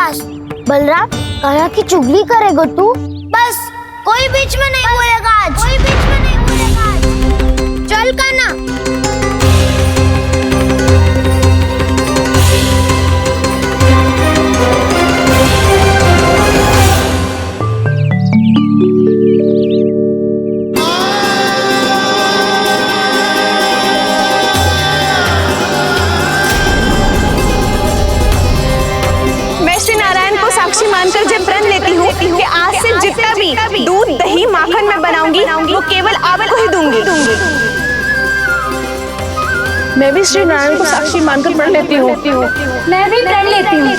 पास। बलराम, कान्हा की चुगली करेगा तू? बस, कोई बीच में नहीं बोलेगा आज। कोई बीच में नहीं बोलेगा आज। चल कान्हा। साक्षी मानकर जब प्रण लेती हूँ कि आज से जितना भी दूध दही माखन मैं बनाऊंगी वो केवल आपको ही दूंगी। मैं भी श्री नारायण को साक्षी मानकर प्रण लेती हूँ। मैं भी प्रण लेती हूँ।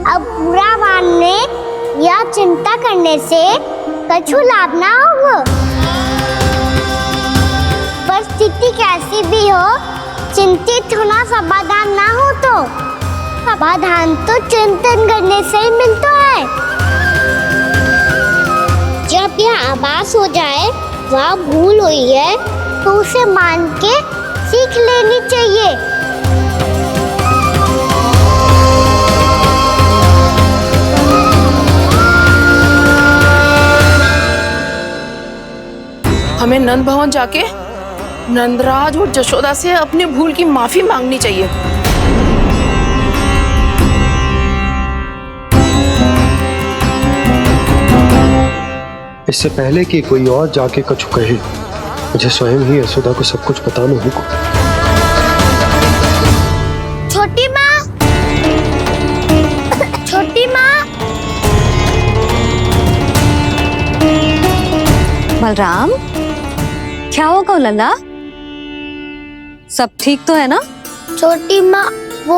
अब बुरा मानने या चिंता करने से कछु लाभ ना होगा। परिस्थिति कैसी भी हो, चिंतित होना समाधान ना हो तो समाधान तो चिंतन करने से ही मिलता है। जब यह आभास हो जाए वह भूल हुई है तो उसे मान के सीख लेनी चाहिए। हमें नंद भवन जाके नंदराज और जशोदा से अपनी भूल की माफी मांगनी चाहिए। इससे पहले कि कोई और जाके कछु कहे, मुझे स्वयं ही यशोदा को सब कुछ बताना होगा। छोटी माँ, छोटी माँ। बलराम, क्या होगा लल्ला? सब ठीक तो है ना? छोटी माँ, वो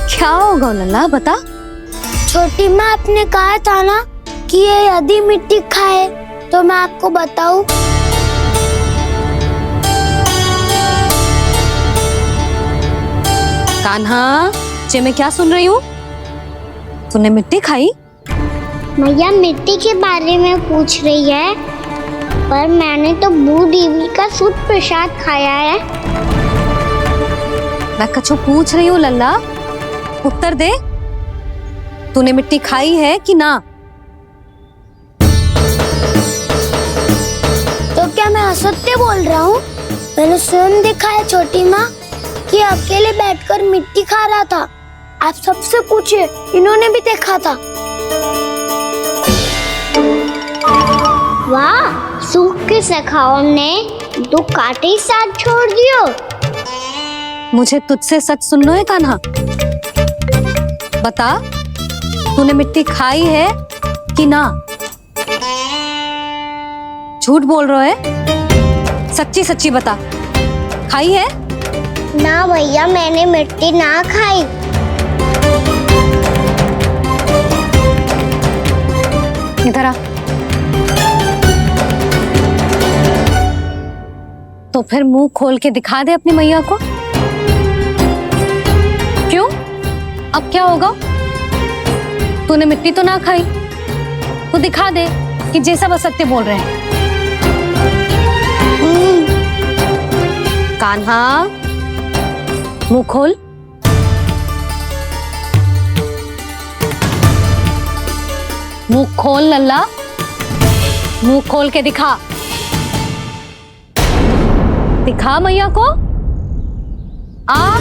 क्या होगा लल्ला, बता। छोटी माँ, आपने कहा था ना कि ये यदि मिट्टी खाए तो मैं आपको बताऊं। कान्हा, जे मैं क्या सुन रही हूँ? तूने मिट्टी खाई? मैया मिट्टी के बारे में पूछ रही है, पर मैंने तो भू देवी का शुद्ध प्रसाद खाया है। मैं कछु पूछ रही हूँ लल्ला, उत्तर दे। तूने मिट्टी खाई है कि ना? तो क्या मैं असत्य बोल रहा हूँ? मैंने स्वयं देखा है छोटी माँ कि अकेले बैठकर मिट्टी खा रहा था। आप सबसे पूछिए, इन्होंने भी देखा था। वाह, सूख के सखाओं ने दो कांटे ही साथ छोड़ दियो। मुझे तुझसे सच सुनना है कान्हा। बता, तूने मिट्टी खाई है कि ना? झूठ बोल रहा है, सच्ची सच्ची बता, खाई है? ना भैया, मैंने मिट्टी ना खाई। इधर आ। तो फिर मुंह खोल के दिखा दे अपनी मैया को। क्यों? अब क्या होगा? तूने मिट्टी तो ना खाई, तो दिखा दे कि जे सब असत्य बोल रहे हैं। कान्हा, मुंह खोल। मुंह खोल लल्ला, मुंह खोल के दिखा। दिखा मैया को। आ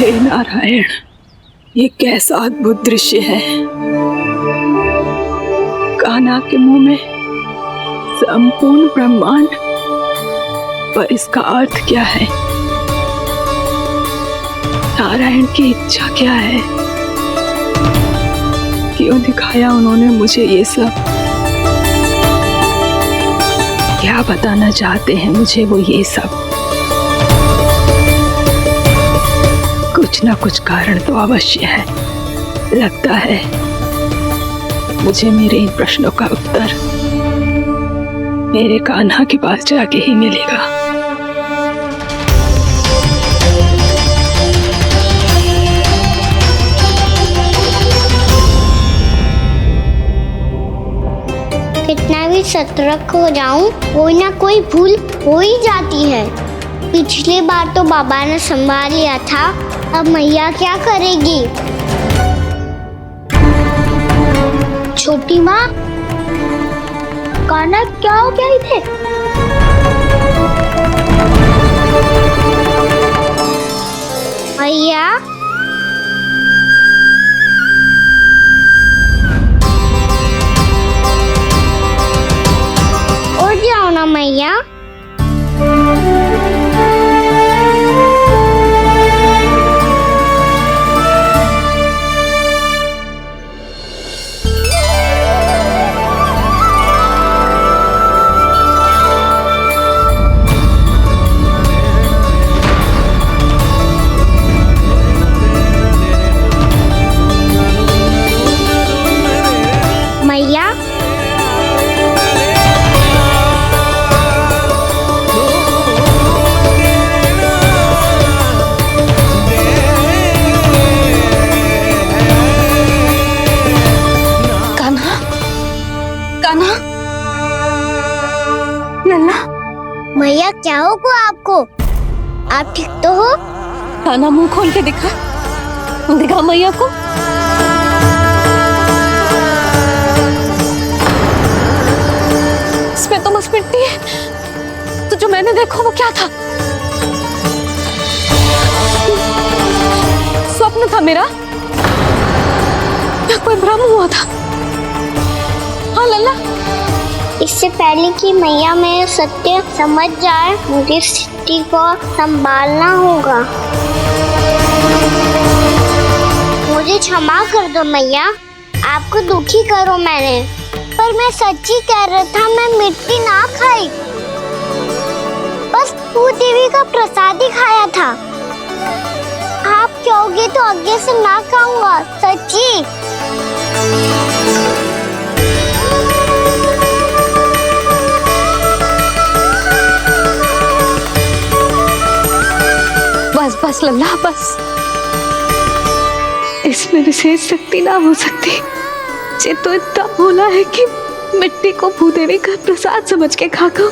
हे नारायण, ये कैसा अद्भुत दृश्य है। कान्हा के मुंह में संपूर्ण ब्रह्मांड, पर इसका अर्थ क्या है? नारायण की इच्छा क्या है? क्यों दिखाया उन्होंने मुझे ये सब? क्या बताना चाहते हैं मुझे वो ये सब? कुछ ना कुछ कारण तो अवश्य है। लगता है मुझे मेरे इन प्रश्नों का उत्तर मेरे कान्हा के पास जाके ही मिलेगा। कितना भी सतर्क हो जाऊं, कोई ना कोई भूल हो ही जाती है। पिछली बार तो बाबा ने संभाल लिया था, अब मैया क्या करेगी? छोटी माँ, कान्हा क्या हो गया इधर? मैया, उठ जाओ ना मैया। मैया, कान्हा, कान्हा, लल्ला, मैया क्या होगा आपको? आप ठीक तो हो? कान्हा मुंह खोल के दिखा, दिखा मैया को। इसमें तो बस मिट्टी है, तो जो मैंने देखा वो क्या था? स्वप्न था मेरा या कोई भ्रम हुआ था? हाँ लल्ला, इससे पहले कि मैया मेरे सत्य समझ जाए, मुझे स्थिति को संभालना होगा। मुझे क्षमा कर दो मैया, आपको दुखी करो मैंने, पर मैं सच्ची कह रहा था, मैं मिट्टी ना खाई, बस भूदेवी का प्रसाद ही खाया था। आप कहोगे तो आगे से ना खाऊंगा, सच्ची। बस बस लल्ला, बस। इसमें विशेष शक्ति ना हो सकती। ये तो इतना भोला है कि मिट्टी को भूदेवी का प्रसाद समझ के खा गया।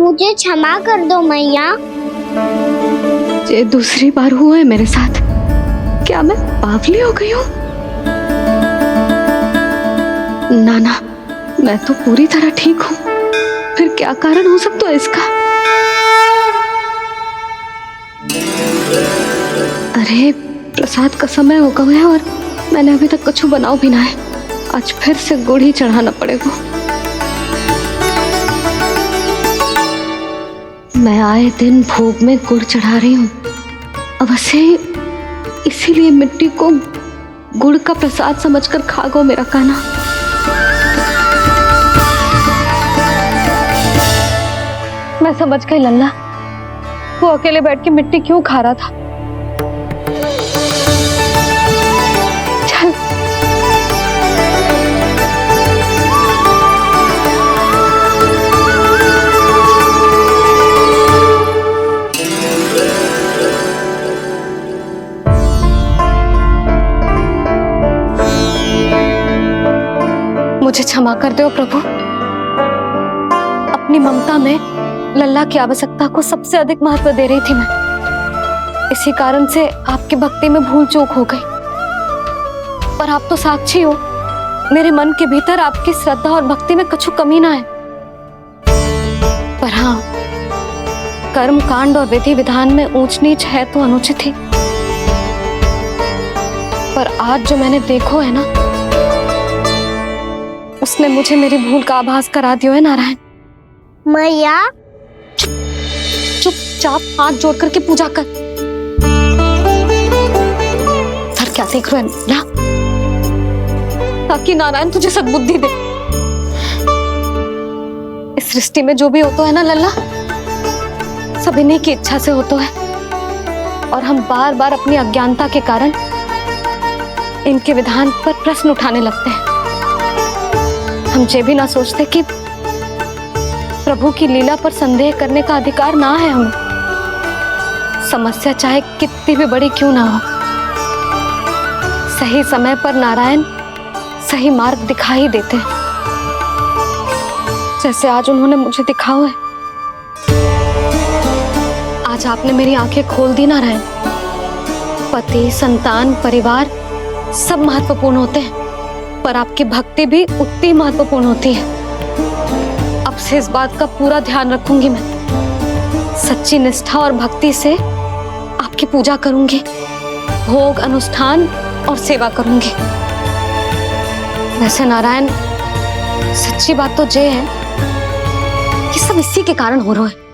मुझे क्षमा कर दो मैया। ये दूसरी बार हुआ है मेरे साथ। क्या मैं बावली हो गई हूँ? ना ना, मैं तो पूरी तरह ठीक हूँ। फिर क्या कारण हो सकता है इसका? अरे प्रसाद का समय हो गया है और मैंने अभी तक कुछ बनाओ भी ना है। आज फिर से गुड़ ही चढ़ाना पड़ेगा। मैं आए दिन भोग में गुड़ चढ़ा रही हूँ, अवश्य इसीलिए मिट्टी को गुड़ का प्रसाद समझकर खा गो मेरा कान्हा। मैं समझ गई लल्ला, वो अकेले बैठ के मिट्टी क्यों खा रहा था। चल मुझे क्षमा कर दो प्रभु। अपनी ममता में लल्ला की आवश्यकता को सबसे अधिक महत्व दे रही थी मैं। इसी कारण से आपकी भक्ति में भूल चूक हो गई। पर आप तो साक्षी हो, मेरे मन के भीतर आपकी श्रद्धा और भक्ति में कुछ कमी ना है। पर हाँ, कर्म कांड और विधि विधान में ऊंच नीच है तो अनुचित ही। पर आज जो मैंने देखो है ना, उसने मुझे मेरी भूल का आभास करा दियो है नारायण। मैया चुपचाप हाथ जोड़ करके पूजा कर। सर क्या देख रहे हैं ना, ताकि नारायण तुझे सद्बुद्धि दे। इस सृष्टि में जो भी होता है ना लल्ला, सब इन्हीं की इच्छा से होता है, और हम बार बार अपनी अज्ञानता के कारण इनके विधान पर प्रश्न उठाने लगते हैं। हम ये भी ना सोचते कि प्रभु की लीला पर संदेह करने का अधिकार ना है हमें, समस्या चाहे कितनी भी बड़ी क्यों ना हो। सही समय पर नारायण सही मार्ग दिखा ही देते हैं, जैसे आज उन्होंने मुझे दिखाओ है। आज आपने मेरी आंखें खोल दी नारायण। पति, संतान, परिवार सब महत्वपूर्ण होते हैं, पर आपकी भक्ति भी उतनी महत्वपूर्ण होती है। अब से इस बात का पूरा ध्यान रखूंगी मैं। सच्ची निष्ठा और भक्ति से आपकी पूजा करूंगी, भोग, अनुष्ठान और सेवा करूंगी। वैसे नारायण, सच्ची बात तो ये है कि सब इसी के कारण हो रहा है।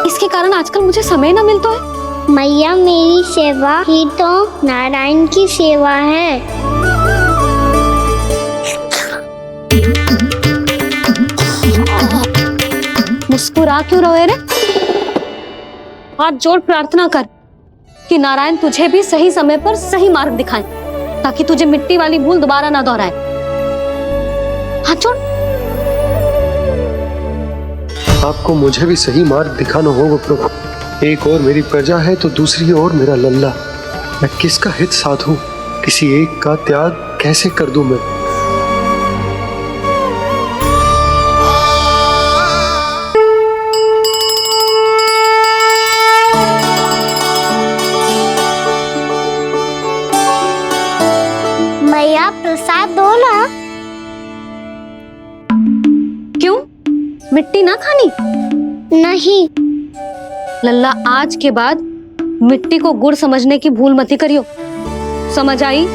इसके कारण आजकल मुझे समय ना मिलता है। मैया, मेरी सेवा ही तो नारायण की सेवा है। मुस्कुरा क्यों रहे रे? हाथ जोड़ प्रार्थना कर कि नारायण तुझे भी सही समय पर सही मार्ग दिखाएं, ताकि तुझे मिट्टी वाली भूल दोबारा ना दोहराए। हाथ जोड़। आपको मुझे भी सही मार्ग दिखाना होगा प्रभु। एक और मेरी प्रजा है तो दूसरी ओर मेरा लल्ला। मैं किसका हित साधूं, किसी एक का त्याग कैसे कर दूं मैं। मैया, प्रसाद दो ना। क्यों? मिट्टी ना खानी? नहीं। लल्ला, आज के बाद मिट्टी को गुड़ समझने की भूल मत करियो, समझ आई?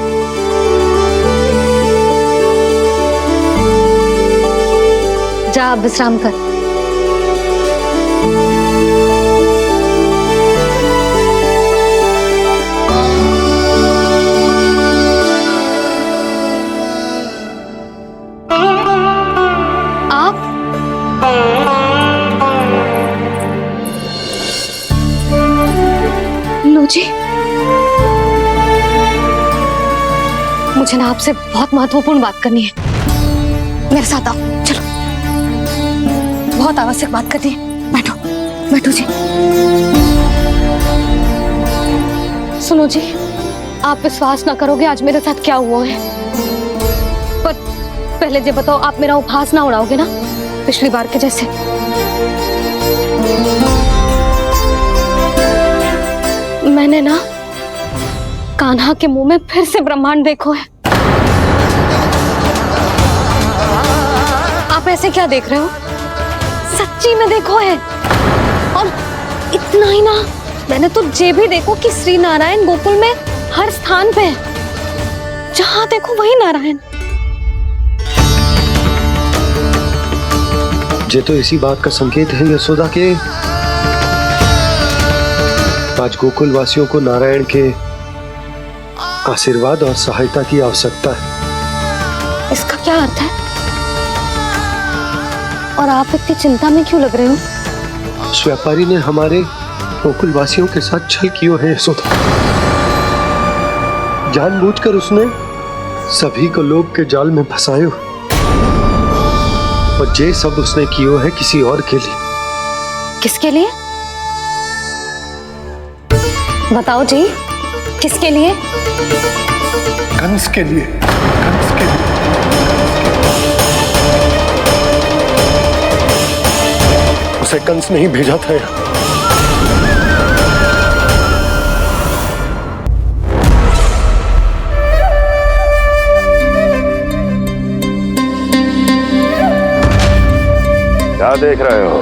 जा विश्राम कर। आप लो जी, मुझे ना आपसे बहुत महत्वपूर्ण बात करनी है। मेरे साथ आओ, चलो। बहुत आवश्यक बात करनी है। बैठो बैठो जी। सुनो जी, आप विश्वास ना करोगे आज मेरे साथ क्या हुआ है। पर पहले ये बताओ, आप मेरा उपहास ना उड़ाओगे ना, पिछली बार के जैसे? मैंने ना कान्हा के मुंह में फिर से ब्रह्मांड देखो है। आप ऐसे क्या देख रहे हो? सच्ची में देखो है। और इतना ही ना, मैंने तो ये भी देखो कि श्री नारायण गोकुल में हर स्थान पे है, जहां देखो वही नारायण। ये तो इसी बात का संकेत है यशोदा के आज गोकुल वासियों को नारायण के आशीर्वाद और सहायता की आवश्यकता है। इसका क्या अर्थ है? और आप इतनी चिंता में क्यों लग रहे हो? उस व्यापारी ने हमारे गोकुल वासियों के साथ छल किया है यशोदा। जानबूझकर उसने सभी को लोभ के जाल में फंसायो, और ये सब उसने किया है किसी और के लिए। किसके लिए? बताओ जी, किसके लिए? कंस के लिए। कंस के लिए। उसे कंस नहीं भेजा था यहाँ। क्या देख रहे हो?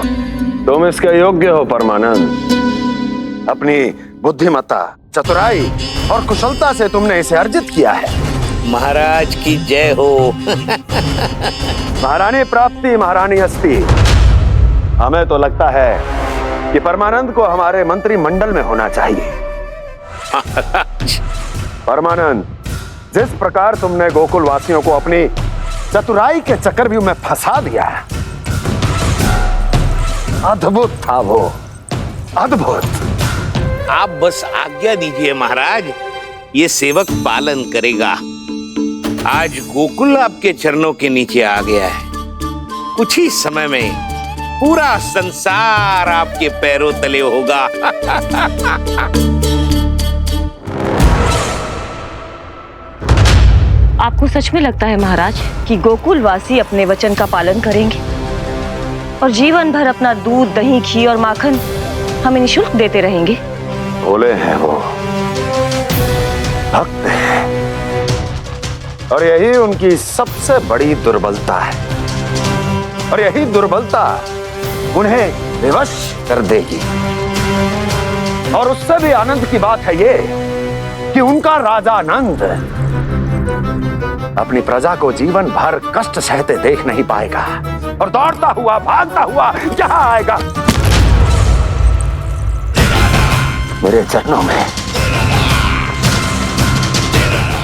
तुम इसके योग्य हो परमानंद। अपनी बुद्धिमत्ता, चतुराई और कुशलता से तुमने इसे अर्जित किया है। महाराज की जय हो। महारानी प्राप्ति महारानी हस्ती। हमें तो लगता है कि परमानंद को हमारे मंत्रिमंडल में होना चाहिए। परमानंद, जिस प्रकार तुमने गोकुल वासियों को अपनी चतुराई के चक्रव्यूह में फंसा दिया, अद्भुत था वो, अद्भुत। आप बस आज्ञा दीजिए महाराज, ये सेवक पालन करेगा। आज गोकुल आपके चरणों के नीचे आ गया है। कुछ ही समय में पूरा संसार आपके पैरों तले होगा। आपको सच में लगता है महाराज कि गोकुल वासी अपने वचन का पालन करेंगे और जीवन भर अपना दूध, दही, घी और माखन हमें निःशुल्क देते रहेंगे? भोले हैं वो, भक्त हैं, और यही उनकी सबसे बड़ी दुर्बलता है। और यही दुर्बलता उन्हें विवश कर देगी। और उससे भी आनंद की बात है ये कि उनका राजा नंद अपनी प्रजा को जीवन भर कष्ट सहते देख नहीं पाएगा और दौड़ता हुआ, भागता हुआ यहां आएगा मेरे चरणों में,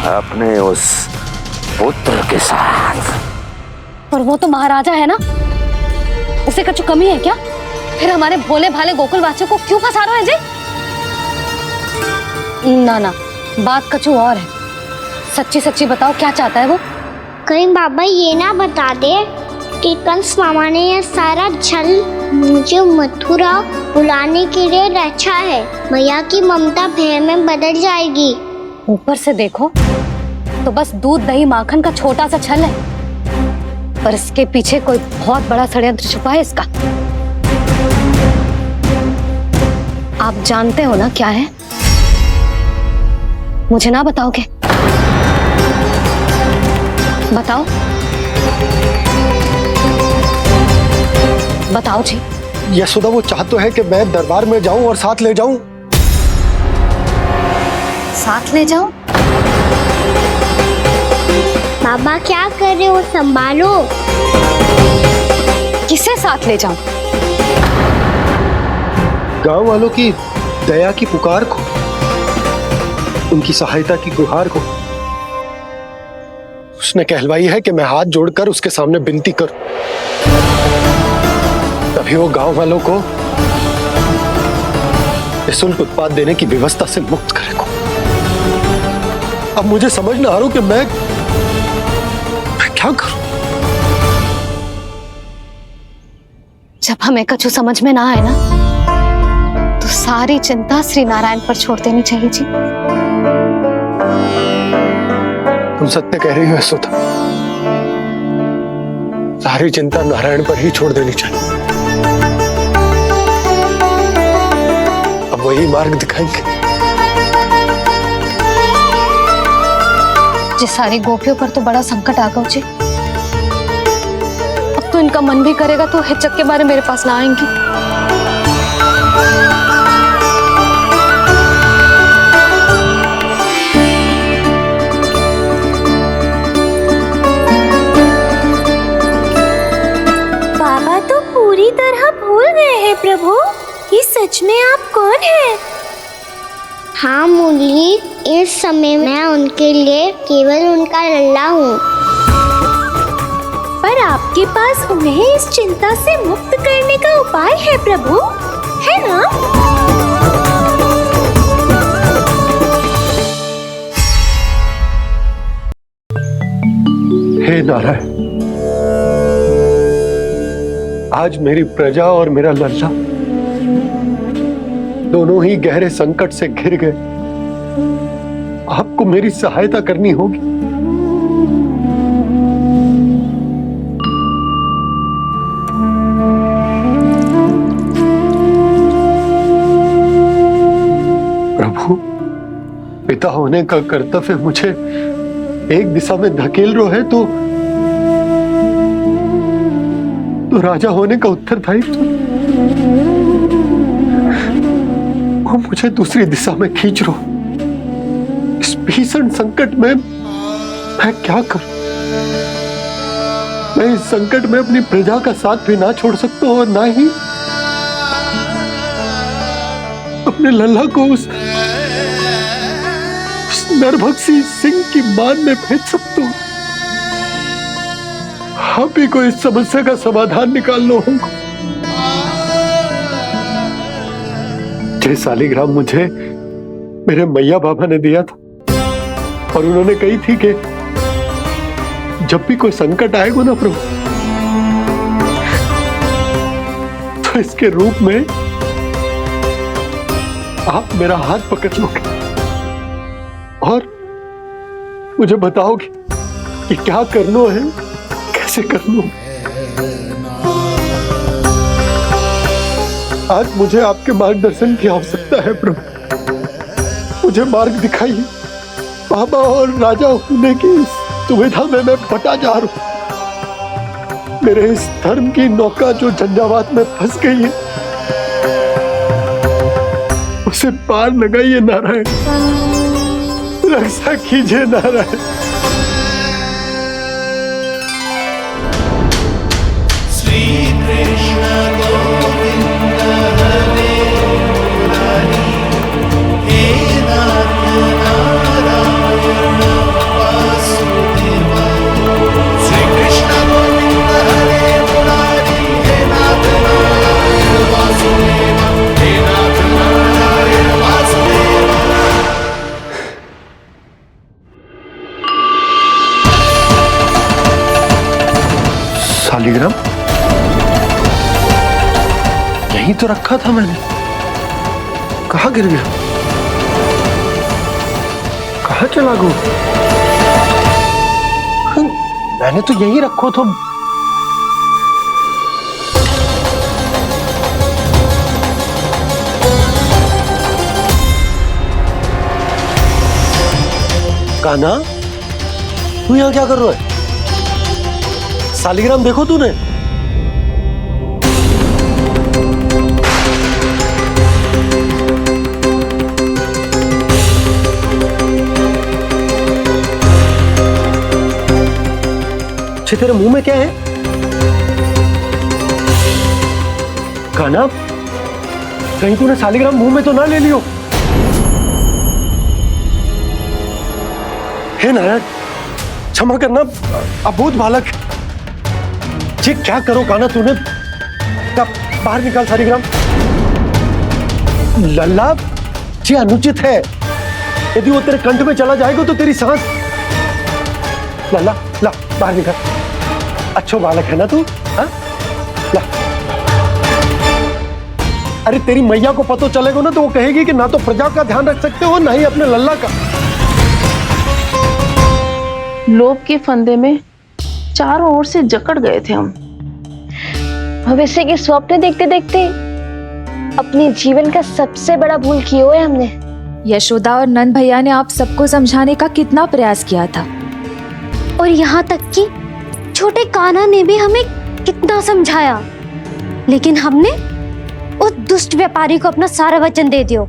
अपने उस पुत्र के साथ। पर वो तो महाराजा है ना, उसे कुछ कमी है क्या? फिर हमारे भोले भाले गोकुल वासियों को क्यों फंसा रहे हैं जी? ना ना, बात कछु और है। सच्ची सच्ची बताओ, क्या चाहता है वो? कहीं बाबा ये ना बता दे कि कंस मामा ने यह सारा छल मुझे मथुरा बुलाने के लिए रचा है। मैया की ममता भय में बदल जाएगी। ऊपर से देखो तो बस दूध, दही, माखन का छोटा सा छल है, पर इसके पीछे कोई बहुत बड़ा षड्यंत्र छुपा है इसका। आप जानते हो ना क्या है? मुझे ना बताओगे? बताओ बताओ जी। यशोदा, वो चाह तो है कि मैं दरबार में जाऊं और साथ ले जाऊं। साथ ले जाओ? बाबा क्या कर रहे हो, संभालो। किसे साथ ले जाऊं? गांव वालों की दया की पुकार को, उनकी सहायता की गुहार को। उसने कहलवाई है कि मैं हाथ जोड़कर उसके सामने विनती करूं, तभी वो गांव वालों को निःशुल्क उत्पाद देने की व्यवस्था से मुक्त करेगा। अब मुझे समझ ना आ रहा कि मैं क्या करूं। जब हमें कछु समझ में ना आए ना, तो सारी चिंता श्री नारायण पर छोड़ देनी चाहिए जी। तुम सत्य कह रही हो यशोदा, सारी चिंता नारायण पर ही छोड़ देनी चाहिए। अब वही मार्ग दिखाएंगे। जी सारी गोपियों पर तो बड़ा संकट आ गया जी। अब तो इनका मन भी करेगा तो हिचक के बारे मेरे पास ना आएंगी। बाबा तो पूरी तरह भूल गए हैं प्रभु, ये सच में आप कौन हैं? हाँ मुरली, इस समय मैं उनके लिए केवल उनका लल्ला हूँ। पर आपके पास उन्हें इस चिंता से मुक्त करने का उपाय है प्रभु, है ना? हे नारायण, आज मेरी प्रजा और मेरा लल्ला दोनों ही गहरे संकट से घिर गए। आपको मेरी सहायता करनी होगी। प्रभु, पिता होने का कर्तव्य मुझे एक दिशा में धकेल रहा है तो राजा होने का उत्तरदायित्व क्यों मुझे दूसरी दिशा में खींच रहे हो? इस भीषण संकट में मैं क्या करूं? मैं इस संकट में अपनी प्रजा का साथ भी ना छोड़ सकता हूं और ना ही अपने लल्ला को उस नरभक्षी सिंह की मान में भेज सकता हूं। आप ही को इस समस्या का समाधान निकालना होगा। ये शालिग्राम मुझे मेरे मैया बाबा ने दिया था और उन्होंने कही थी कि जब भी कोई संकट आएगा ना प्रभु, तो इसके रूप में आप मेरा हाथ पकड़ लोगे और मुझे बताओगे कि क्या करना है, कैसे करना है। आज मुझे आपके मार्गदर्शन की आवश्यकता है प्रभु। मुझे मार्ग दिखाइए। बाबा और राजा होने की इस दुविधा में मैं बटा जा रहा हूं। मेरे इस धर्म की नौका जो झंझावात में फंस गई है, उसे पार लगाइए नारायण। रक्षा कीजिए नारायण। शालिग्राम यहीं तो रखा था मैंने। कहाँ गिर गया? कहाँ चला गया? मैंने तो यहीं रखो तो। कान्हा, तू यहाँ क्या कर रहा है? शालिग्राम देखो तूने? अच्छे, तेरे मुंह में क्या है? कान्हा, कहीं तूने शालिग्राम मुंह में तो ना ले लियो? हे नारायण, क्षमा करना, अबोध बालक। ये क्या करो कान्हा तूने? बाहर निकाल शालिग्राम। लल्ला, ये अनुचित है। यदि वो तेरे कंठ में चला जाएगा तो तेरी सांस। लल्ला, ला बाहर निकाल। अच्छो बालक है ना तू? हाँ, ला। अरे तेरी मैया को पता चलेगा ना तो वो कहेगी कि ना तो प्रजा का ध्यान रख सकते हो, ना ही अपने लल्ला का। लोभ के फंदे में चारों ओर से जकड़ गए थे हम। भविष्य के स्वप्न देखते देखते अपने जीवन का सबसे बड़ा भूल किया है हमने। यशोदा और नंद भैया ने आप सबको समझाने का कितना प्रयास किया था, और यहाँ तक कि छोटे कान्हा ने भी हमें कितना समझाया, लेकिन हमने उस दुष्ट व्यापारी को अपना सारा वचन दे दिया।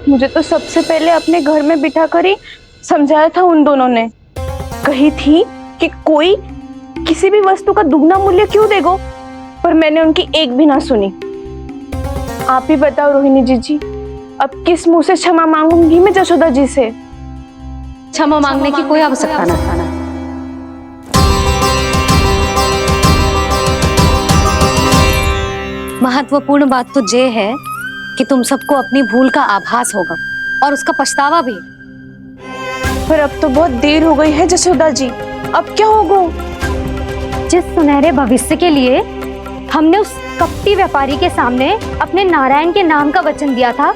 मुझे तो सबसे पहले अपने घर में बिठा कर ही समझाया था उन दोनों ने। कही थी कि कोई किसी भी वस्तु का दुगना मूल्य क्यों देगा, पर मैंने उनकी एक भी ना सुनी। आप ही बताओ रोहिणी जी, अब किस मुंह से क्षमा मांगूंगी मैं जशोदा जी से? क्षमा मांगने की कोई आवश्यकता न था। महत्वपूर्ण बात तो ये है कि तुम सबको अपनी भूल का आभास होगा और उसका पछतावा भी। पर अब तो बहुत देर हो गई है जशोदा जी, अब क्या होगा? जिस सुनहरे भविष्य के लिए हमने उस कपटी व्यापारी के सामने अपने नारायण के नाम का वचन दिया था,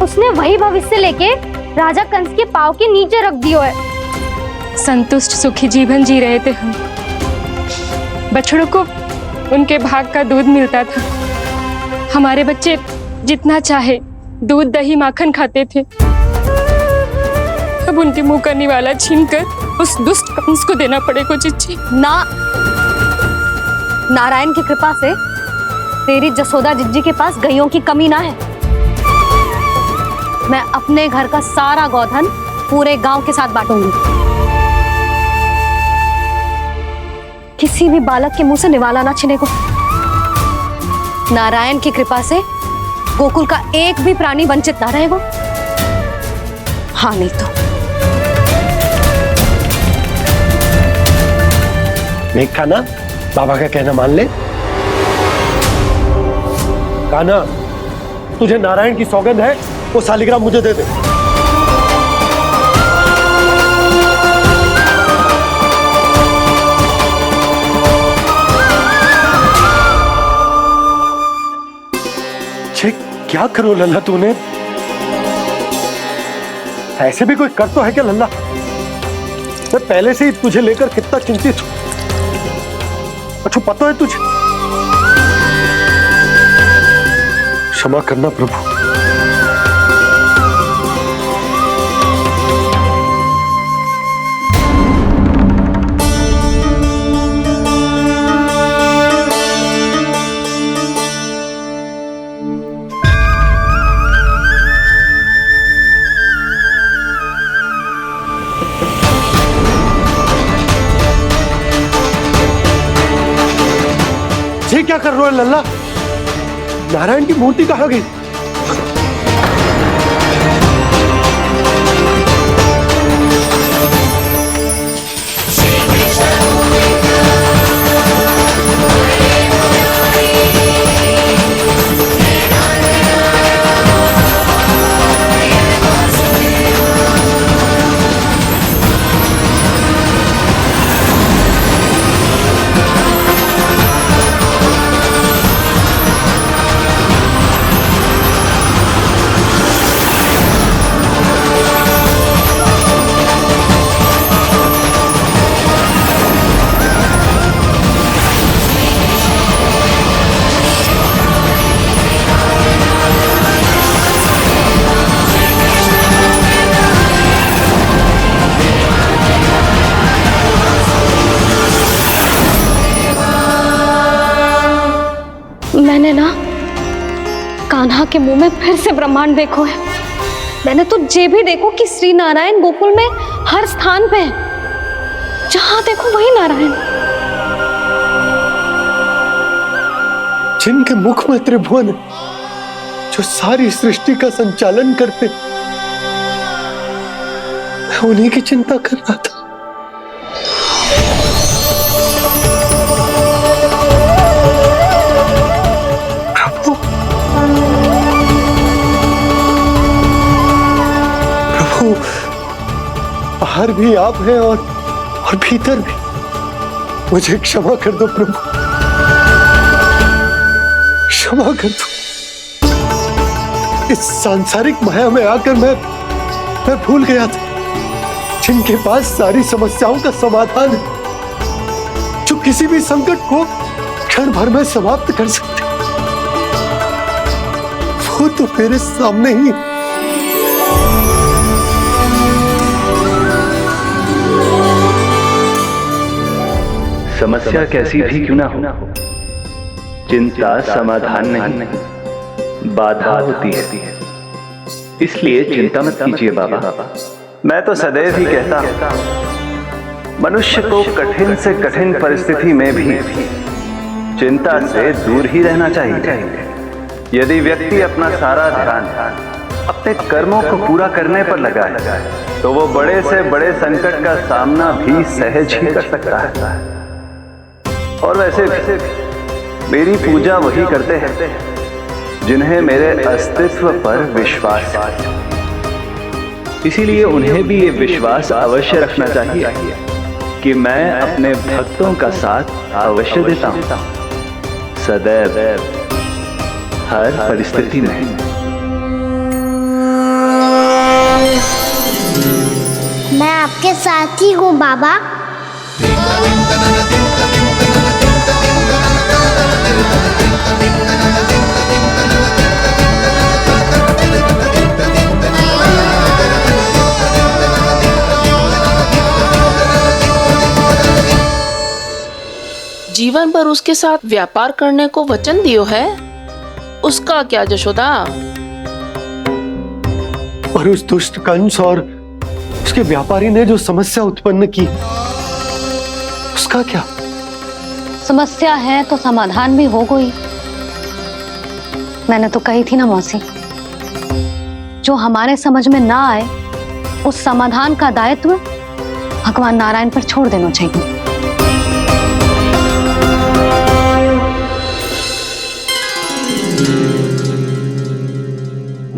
उसने वही भविष्य लेके राजा कंस के पांव के नीचे रख दिया है। संतुष्ट सुखी जीवन जी रहे थे हम। बछड़ों को उनके भाग का दूध मिलता था। हमारे बच्चे जितना चाहे दूध दही माखन खाते थे। अब उनके मुंह का निवाला छीनकर उस दुष्ट कंस को देना पड़ेगा चिच्ची। ना, नारायण की कृपा से तेरी जसोदा जिज्जी के पास गइयों की कमी ना है। अपने घर का सारा गोधन पूरे गांव के साथ बांटूंगी। किसी भी बालक के मुंह से निवाला ना छिने को। नारायण की कृपा से गोकुल का एक भी प्राणी वंचित ना रहेगा। हाँ नहीं तो मेघ कान्हा, बाबा का कहना मान ले। कान्हा, तुझे नारायण की सौगंध है, वो शालिग्राम मुझे दे दे। क्या करो लल्ला तूने? ऐसे भी कोई कर तो है क्या लल्ला? मैं पहले से ही तुझे लेकर कितना चिंतित हूं। अच्छा पता है तुझे? क्षमा करना प्रभु। ये क्या कर रहे हो लल्ला? नारायण की मूर्ति कहाँ गई? मैंने ना कान्हा के मुंह में फिर से ब्रह्मांड देखो है। मैंने तो ये भी देखो कि श्री नारायण गोकुल में हर स्थान पे है। जहां देखो वही नारायण। जिनके मुख में त्रिभुवन है, जो सारी सृष्टि का संचालन करते, मैं उन्हीं की चिंता कर रहा था। बाहर भी आप हैं और भीतर भी। मुझे क्षमा कर दो प्रभु, क्षमा कर दो। इस सांसारिक माया में आकर मैं भूल गया था जिनके पास सारी समस्याओं का समाधान है, जो किसी भी संकट को क्षण भर में समाप्त कर सकते, वो तो मेरे सामने ही। समस्या कैसी भी क्यों ना हो, चिंता समाधान नहीं, बाधा होती है। इसलिए चिंता मत कीजिए बाबा। मैं तो सदैव ही कहता हूं, मनुष्य को कठिन से कठिन परिस्थिति में भी चिंता से दूर ही रहना चाहिए। यदि व्यक्ति अपना सारा ध्यान अपने कर्मों को पूरा करने पर लगाए, तो वो बड़े से बड़े संकट का सामना भी सहज ही कर सकता है। और वैसे भी मेरी पूजा वही करते हैं जिन्हें मेरे अस्तित्व पर विश्वास है। इसीलिए उन्हें भी ये विश्वास अवश्य रखना चाहिए कि मैं अपने भक्तों का साथ अवश्य देता हूं, सदैव, हर परिस्थिति में। मैं आपके साथ ही हूँ बाबा। जीवन भर उसके साथ व्यापार करने को वचन दियो है, उसका क्या जशोदा? पर उस दुष्ट कंस और उसके व्यापारी ने जो समस्या उत्पन्न की, उसका क्या? समस्या है तो समाधान भी हो गई। मैंने तो कही थी ना मौसी, जो हमारे समझ में ना आए उस समाधान का दायित्व भगवान नारायण पर छोड़ देना चाहिए।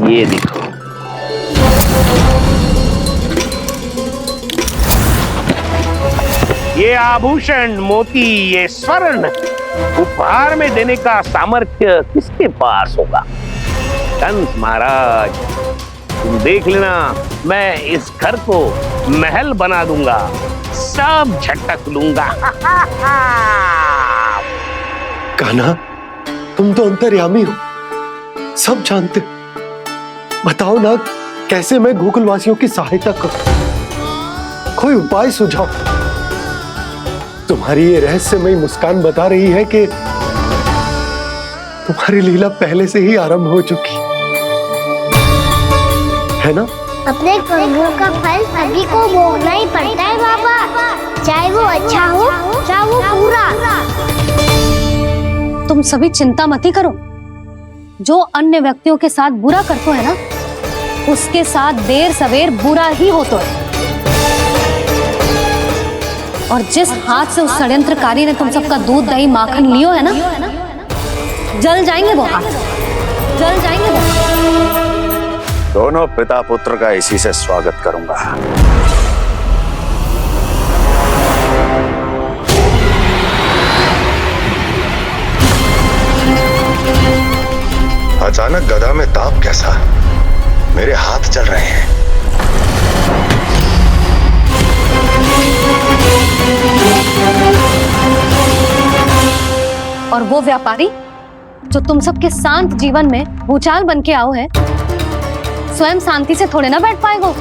ये देखो, ये आभूषण, मोती, ये स्वर्ण उपहार में देने का सामर्थ्य किसके पास होगा? कंस महाराज, तुम देख लेना, मैं इस घर को महल बना दूंगा, सब झटक लूंगा। कान्हा, तुम तो अंतर्यामी हो, सब जानते हो। बताओ ना, कैसे मैं गोकुलवासियों की सहायता करूं? कोई उपाय सुझाओ। तुम्हारी ये रहस्यमयी मुस्कान बता रही है कि तुम्हारी लीला पहले से ही आरंभ हो चुकी है ना? अपने कर्मों का फल सभी को भोगना ही पड़ता है बाबा, चाहे वो अच्छा हो चाहे वो बुरा। तुम सभी चिंता मत ही करो। जो अन्य व्यक्तियों के साथ बुरा करते है ना, उसके साथ देर सवेर बुरा ही होता है। और जिस हाथ से उस षड्यंत्रकारी ने तुम सबका दूध दही माखन लियो है ना, जल जाएंगे वो हाथ, जल जाएंगे वो हाथ। दोनों पिता पुत्र का इसी से स्वागत करूंगा। अचानक गदा में ताप कैसा? मेरे हाथ चल रहे हैं। और वो व्यापारी जो तुम सबके शांत जीवन में भूचाल बन के आओ है, स्वयं शांति से थोड़े ना बैठ पाएगो।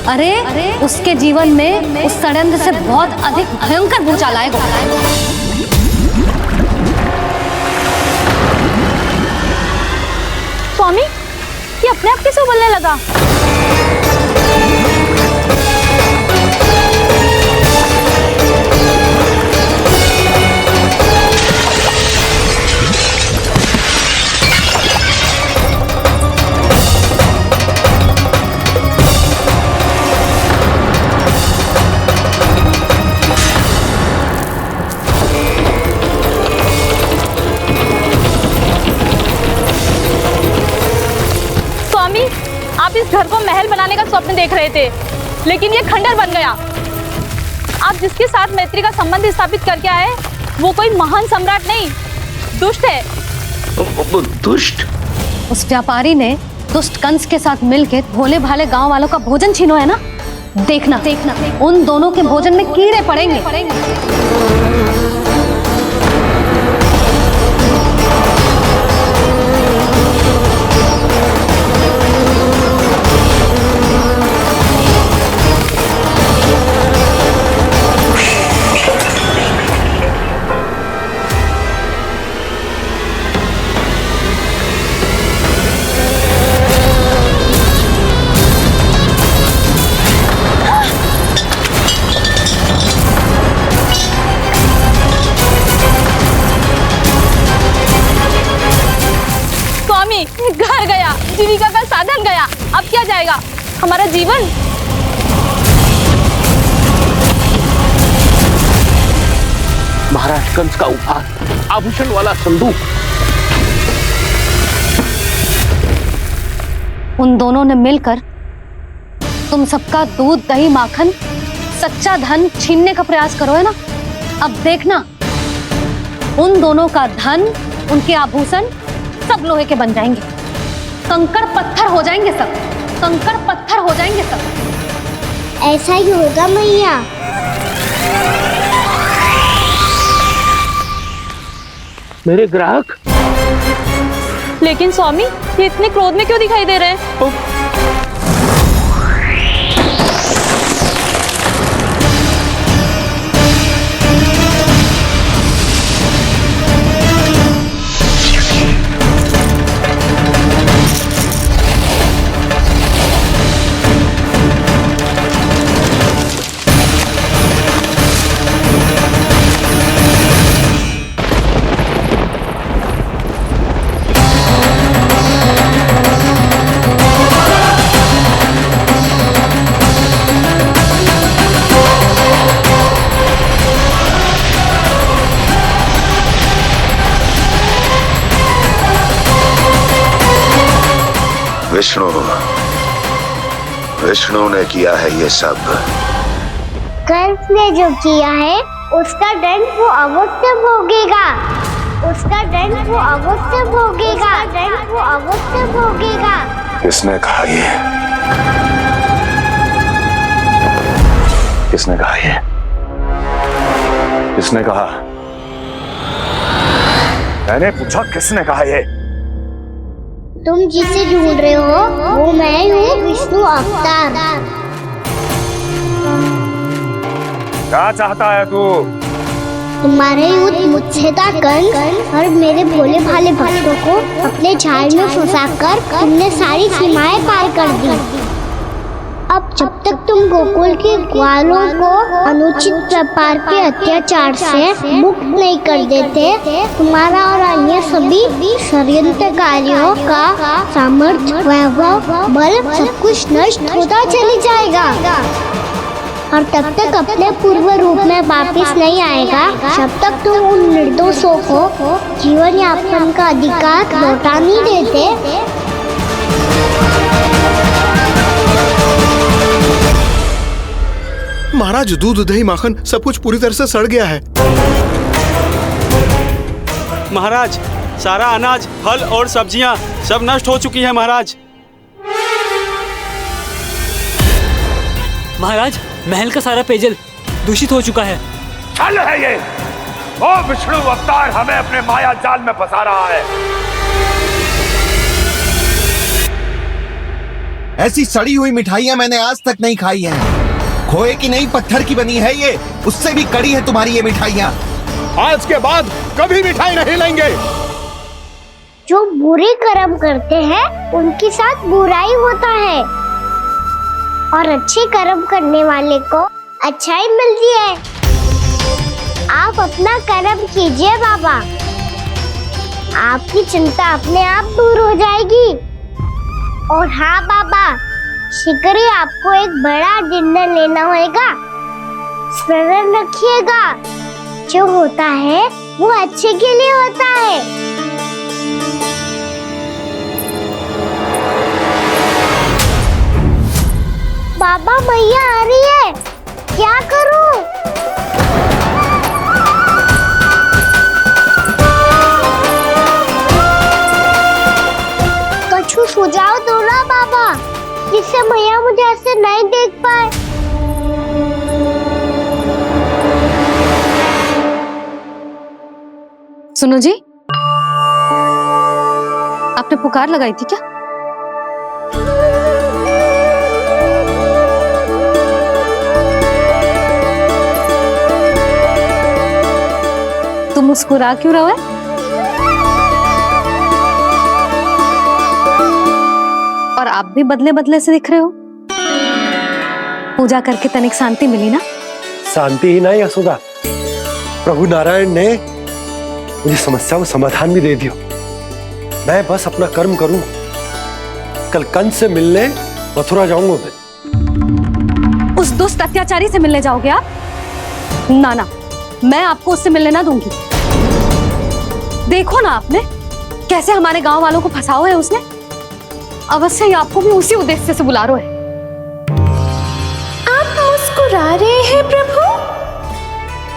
अरे उसके जीवन में उस षड्यंत्र से बहुत अधिक भयंकर भूचाल आएगा। स्वामी, ये अपने आप कैसे उबलने लगा? आप इस घर को महल बनाने का स्वप्न देख रहे थे, लेकिन ये खंडर बन गया। आप जिसके साथ मैत्री का संबंध स्थापित करके आए, वो कोई महान सम्राट नहीं, दुष्ट है। दुष्ट? उस व्यापारी ने दुष्ट कंस के साथ मिलकर भोले भाले गांव वालों का भोजन छीनो है ना। देखना देखना, उन दोनों के भोजन में कीड़े पड़ेंगे। घर गया, जीविका का साधन गया, अब क्या जाएगा हमारा जीवन? महाराज कंस का उपहार, आभूषण वाला संदूक। उन दोनों ने मिलकर तुम सबका दूध दही माखन सच्चा धन छीनने का प्रयास करो है ना। अब देखना, उन दोनों का धन, उनके आभूषण सब लोहे के बन जाएंगे, कंकड़ पत्थर हो जाएंगे सब, कंकड़ पत्थर हो जाएंगे सब। ऐसा ही होगा मैया। मेरे ग्राहक? लेकिन स्वामी, ये इतने क्रोध में क्यों दिखाई दे रहे हैं? विष्णु विष्णु ने किया है ये सब। कंस ने जो किया है उसका दंड वो अवश्य भोगेगा। उसका दंड वो अवश्य भोगेगा। दंड वो अवश्य भोगेगा। किसने कहा ये? किसने कहा ये? किसने कहा? मैंने पूछा किसने कहा ये? तुम जिसे ढूंढ रहे हो वो मैं हूँ, विष्णु अवतार। क्या चाहता है तू? तुम्हारे युद्ध मुझसे था कंस, और मेरे भोले भाले भक्तों को अपने जाल में फंसाकर तुमने सारी सीमाएं पार कर दी। अब जब तक तुम गोकुल के ग्वालों को अनुचित प्रकार के अत्याचार से मुक्त नहीं कर देते, तुम्हारा और अन्य सभी षड्यंत्रकारियों का सामर्थ्य, वैभव, बल सब कुछ नष्ट होता चली जाएगा। और तब तक अपने पूर्व रूप में वापस नहीं आएगा जब तक तुम उन निर्दोषों को जीवन यापन का अधिकार लौटा नहीं देते। महाराज, दूध दही माखन सब कुछ पूरी तरह से सड़ गया है। महाराज, सारा अनाज, फल और सब्जियां सब नष्ट हो चुकी है महाराज। महाराज, महल का सारा पेयजल दूषित हो चुका है। छल है ये। वो विष्णु अवतार हमें अपने माया जाल में फंसा रहा है। ऐसी सड़ी हुई मिठाइयां मैंने आज तक नहीं खाई हैं। खोए की नहीं, पत्थर की बनी है ये, उससे भी कड़ी है तुम्हारी ये मिठाइयां। आज के बाद कभी मिठाई नहीं लेंगे। जो बुरे कर्म करते हैं उनके साथ बुराई होता है, और अच्छे कर्म करने वाले को अच्छाई मिलती है। आप अपना कर्म कीजिए बाबा, आपकी चिंता अपने आप दूर हो जाएगी। और हाँ बाबा, शीघ्र ही आपको एक बड़ा डिनर लेना होगा। स्मरण रखिएगा, जो होता है वो अच्छे के लिए होता है। बाबा, मैया आ रही है, क्या करूं? कुछ सुझाव दो ना बाबा, जिससे मैया मुझे ऐसे नहीं देख पाए। सुनो जी, आपने पुकार लगाई थी क्या? तुम मुस्कुरा क्यों रहे हो? और आप भी बदले बदले से दिख रहे हो। पूजा करके तनिक शांति मिली ना? शांति ही नहीं यशोदा, प्रभु नारायण ने मुझे समस्या को समाधान भी दे दिया। मैं बस अपना कर्म करूं। कल कंस से मिलने मथुरा जाऊंगा मैं। उस दुष्ट अत्याचारी से मिलने जाओगे आप? ना ना, मैं आपको उससे मिलने ना दूंगी। देखो ना आपने कैसे हमारे गांव वालों को फंसाओ है उसने। अवश्य ही आपको भी उसी उद्देश्य से बुला रहा है। आप मुस्कुरा रहे हैं प्रभु?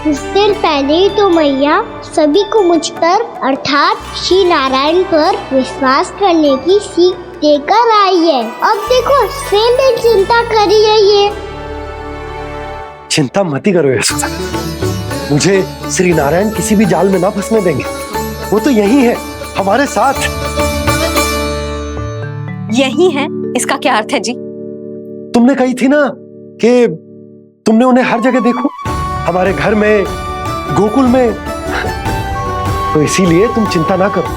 कुछ देर पहले ही तो मैया सभी को मुझ पर अर्थात श्री नारायण पर विश्वास करने की सीख देकर आई है। अब देखो स्वयं भी चिंता करी है ये। चिंता मत करो यशोदा, मुझे श्री नारायण किसी भी जाल में ना फंसने देंगे। वो तो यही है हमारे साथ। यही है, इसका क्या अर्थ है जी? तुमने कही थी ना कि तुमने उन्हें हर जगह देखो, हमारे घर में, गोकुल में। तो इसीलिए तुम चिंता ना करो,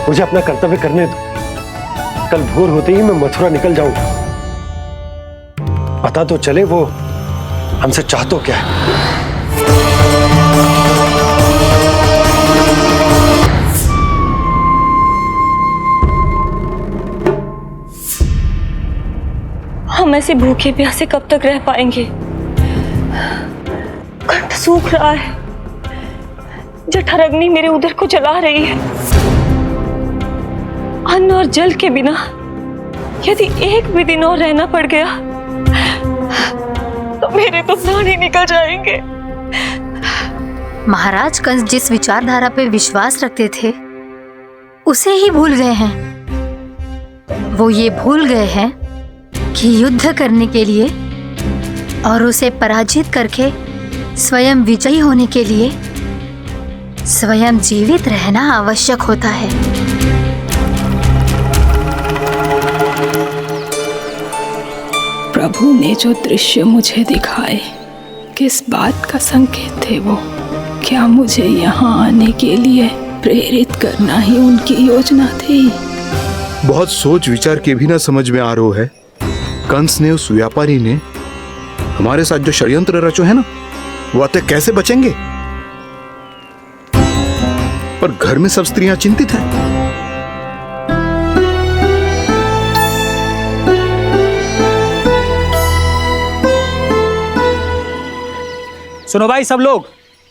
मुझे अपना कर्तव्य करने दो। कल भोर होते ही मैं मथुरा निकल जाऊंगा। पता तो चले वो हमसे चाहतो क्या है। हम ऐसे भूखे प्यासे कब तक रह पाएंगे? कंठ सूख रहा है, जठराग्नि मेरे उदर को जला रही है। अन्न और जल के बिना यदि एक भी दिन और रहना पड़ गया तो मेरे तो प्राण ही निकल जाएंगे। महाराज कंस जिस विचारधारा पे विश्वास रखते थे उसे ही भूल गए हैं। वो ये भूल गए हैं कि युद्ध करने के लिए और उसे पराजित करके स्वयं विजयी होने के लिए स्वयं जीवित रहना आवश्यक होता है। प्रभु ने जो दृश्य मुझे दिखाए किस बात का संकेत थे वो? क्या मुझे यहाँ आने के लिए प्रेरित करना ही उनकी योजना थी? बहुत सोच विचार के भी ना समझ में आ रहा है। कंस ने, उस व्यापारी ने हमारे साथ जो षड्यंत्र रचो है ना, वो आते कैसे बचेंगे? पर घर में सब स्त्रियां चिंतित हैं। सुनो भाई सब लोग,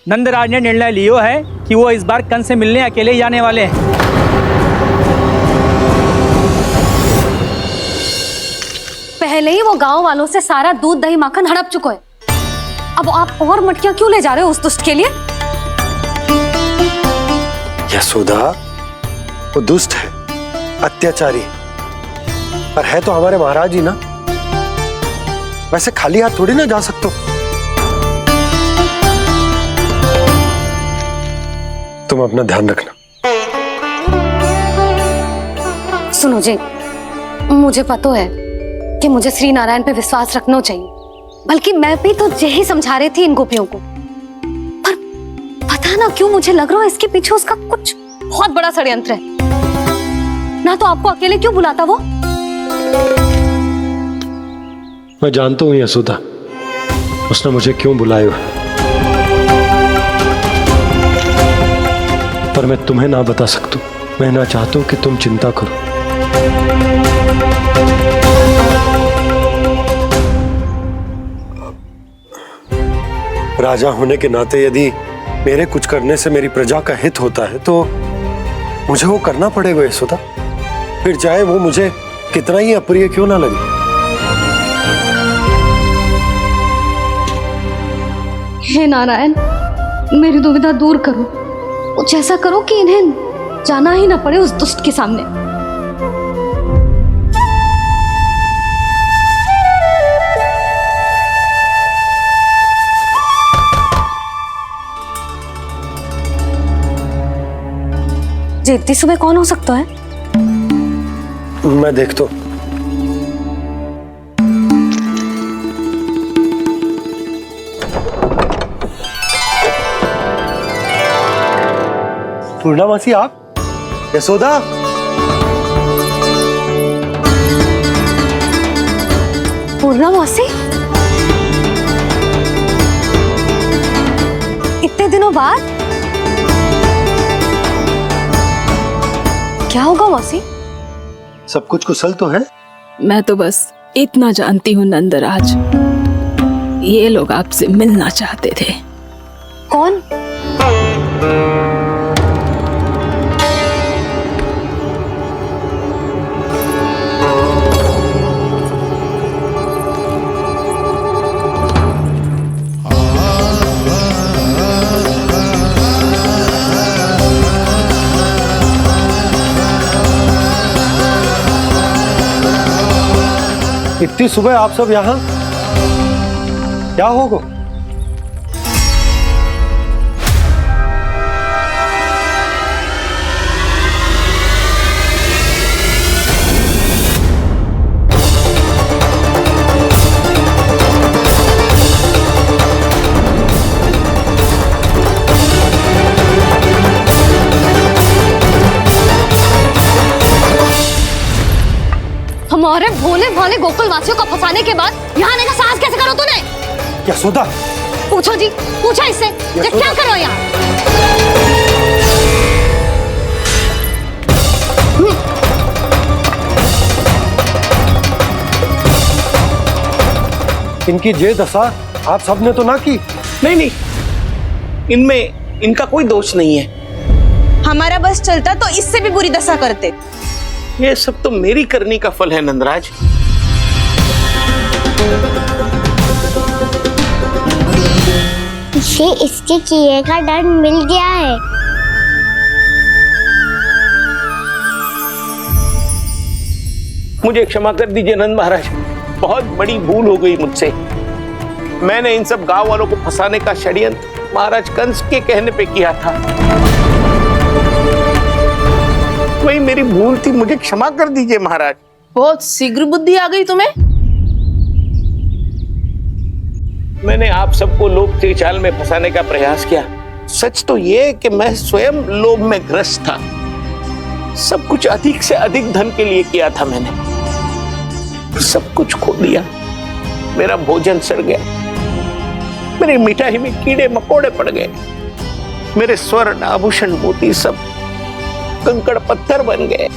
नंदराज ने निर्णय लियो है कि वो इस बार कंस से मिलने अकेले ही जाने वाले हैं। पहले ही वो गांव वालों से सारा दूध दही माखन हड़प चुका है। अब आप और मटकियां क्यों ले जा रहे हो उस दुष्ट के लिए? यशोदा, वो दुष्ट है, अत्याचारी, पर है तो हमारे महाराज ही ना। वैसे खाली हाथ थोड़ी ना जा सकते हो। तुम अपना ध्यान रखना। सुनो जी, मुझे पता है कि मुझे श्री नारायण पे विश्वास रखना चाहिए, बल्कि मैं भी तो यही समझा रही थी इन गोपियों को। पर पता ना क्यों मुझे लग रहा है इसके पीछे उसका कुछ बहुत बड़ा षड्यंत्र है। ना तो आपको अकेले क्यों बुलाता वो? मैं जानता हूँ यशोदा, उसने मुझे क्यों बुलाया है, पर मैं तुम्हें ना बता सकता। मैं ना चाहता हूं कि तुम चिंता करो। राजा होने के नाते यदि मेरे कुछ करने से मेरी प्रजा का हित होता है तो मुझे वो करना पड़ेगा यशोदा, फिर चाहे वो मुझे कितना ही अप्रिय क्यों ना लगे। हे नारायण, मेरी दुविधा दूर करो। कुछ ऐसा करो कि इन्हें जाना ही ना पड़े उस दुष्ट के सामने। जी इतनी सुबह कौन हो सकता है? मैं देखता हूं। पूर्णामासी, आप? यशोदा, पूर्णामासी, इतने दिनों बाद? क्या होगा मौसी? सब कुछ कुशल तो है? मैं तो बस इतना जानती हूँ नंदराज, ये लोग आपसे मिलना चाहते थे। कौन? इतनी सुबह आप सब यहाँ? क्या होगा? हमारे भोले भाले गोकुल वासियों को फंसाने के बाद यहाँ आने का साहस कैसे करो तूने? यशोदा, पूछो जी, पूछा इससे ये क्या करो यहाँ? इनकी ये दशा आप सबने तो ना की? नहीं नहीं, इनमें इनका कोई दोष नहीं है। हमारा बस चलता तो इससे भी बुरी दशा करते। ये सब तो मेरी करनी का फल है नंदराज। इसे इसके किए का दंड मिल गया है। मुझे क्षमा कर दीजिए नंद महाराज, बहुत बड़ी भूल हो गई मुझसे। मैंने इन सब गांव वालों को फंसाने का षड्यंत्र महाराज कंस के कहने पे किया था। वही मेरी भूल थी, मुझे क्षमा कर दीजिए महाराज। बहुत शीघ्र बुद्धि आ गई तुम्हें। मैंने आप सबको लोभ के चाल में फंसाने का प्रयास किया। सच तो ये कि मैं स्वयं लोभ में ग्रस्त था। सब कुछ अधिक से अधिक धन के लिए किया था मैंने। सब कुछ खो दिया। मेरा भोजन सड़ गया, मेरी मिठाई में कीड़े मकोड़े पड़ गए, मेरे स्वर्ण आभूषण मोती सब कंकड़ पत्थर बन गए।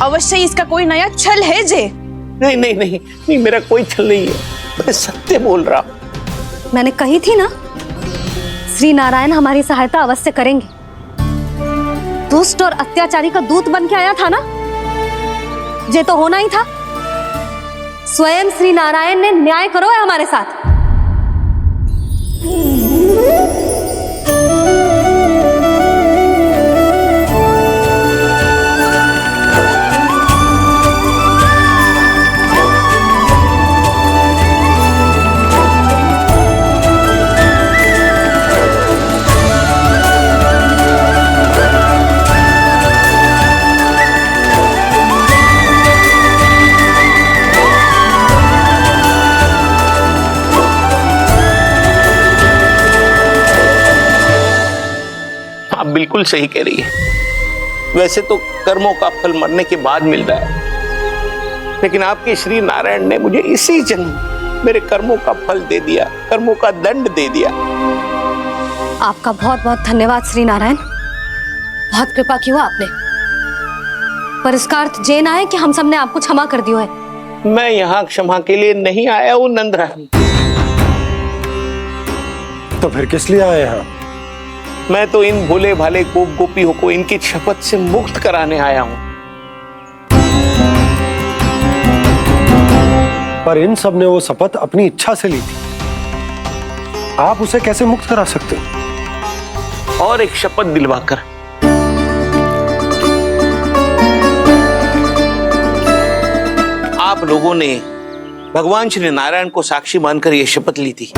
अवश्य इसका कोई नया छल है जे। नहीं नहीं नहीं नहीं, मेरा कोई छल नहीं है, मैं सत्य बोल रहा हूं। मैंने कही थी ना, श्री नारायण हमारी सहायता अवश्य करेंगे। दुष्ट और अत्याचारी का दूत बन के आया था ना, ये तो होना ही था। स्वयं श्री नारायण ने न्याय करो है हमारे साथ। बिल्कुल सही कह रही है। वैसे तो कर्मों का फल मरने के बाद मिल रहा है, लेकिन आपके श्री नारायण ने मुझे इसी जन्म मेरे कर्मों का फल दे दिया, कर्मों का दंड दे दिया। आपका बहुत बहुत धन्यवाद श्री नारायण, बहुत कृपा की हो आपने। पर इसका अर्थ ये ना है कि हम सब ने आपको क्षमा कर दिया है। मैं यहाँ क्षमा के लिए नहीं आया हूँ नंदरानी। तो फिर किस लिए आए हैं? मैं तो इन भोले भाले गोप गोपियों को इनकी शपथ से मुक्त कराने आया हूं। पर इन सब ने वो शपथ अपनी इच्छा से ली थी, आप उसे कैसे मुक्त करा सकते? और एक शपथ दिलवाकर। आप लोगों ने भगवान श्री नारायण को साक्षी मानकर यह शपथ ली थी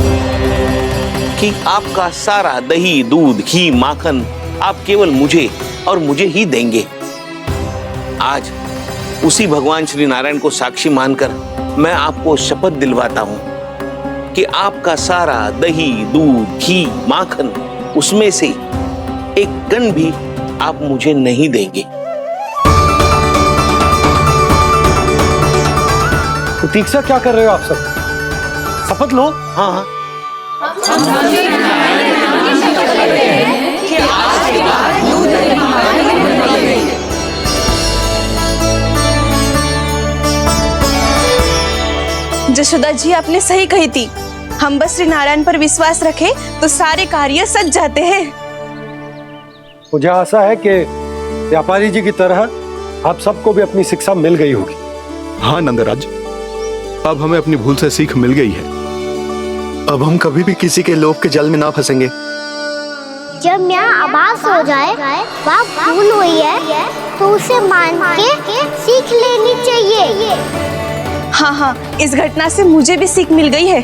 कि आपका सारा दही, दूध, घी, माखन आप केवल मुझे और मुझे ही देंगे। आज उसी भगवान श्री नारायण को साक्षी मानकर मैं आपको शपथ दिलवाता हूं कि आपका सारा दही, दूध, घी, माखन उसमें से एक कण भी आप मुझे नहीं देंगे। प्रतीक्षा क्या कर रहे हो आप सब? शपथ लो। हाँ जशोदा जी, आपने सही कही थी। हम बस श्री नारायण पर विश्वास रखें तो सारे कार्य सज जाते हैं। मुझे आशा है कि व्यापारी जी की तरह आप सबको भी अपनी शिक्षा मिल गई होगी। हाँ नंदराज, अब हमें अपनी भूल से सीख मिल गई है। अब हम कभी भी किसी के लोभ के जल में ना फंसेंगे। जब यहाँ आभास हो जाए वह भूल हुई है तो उसे मान के सीख लेनी चाहिए। हाँ हाँ, इस घटना से मुझे भी सीख मिल गई है।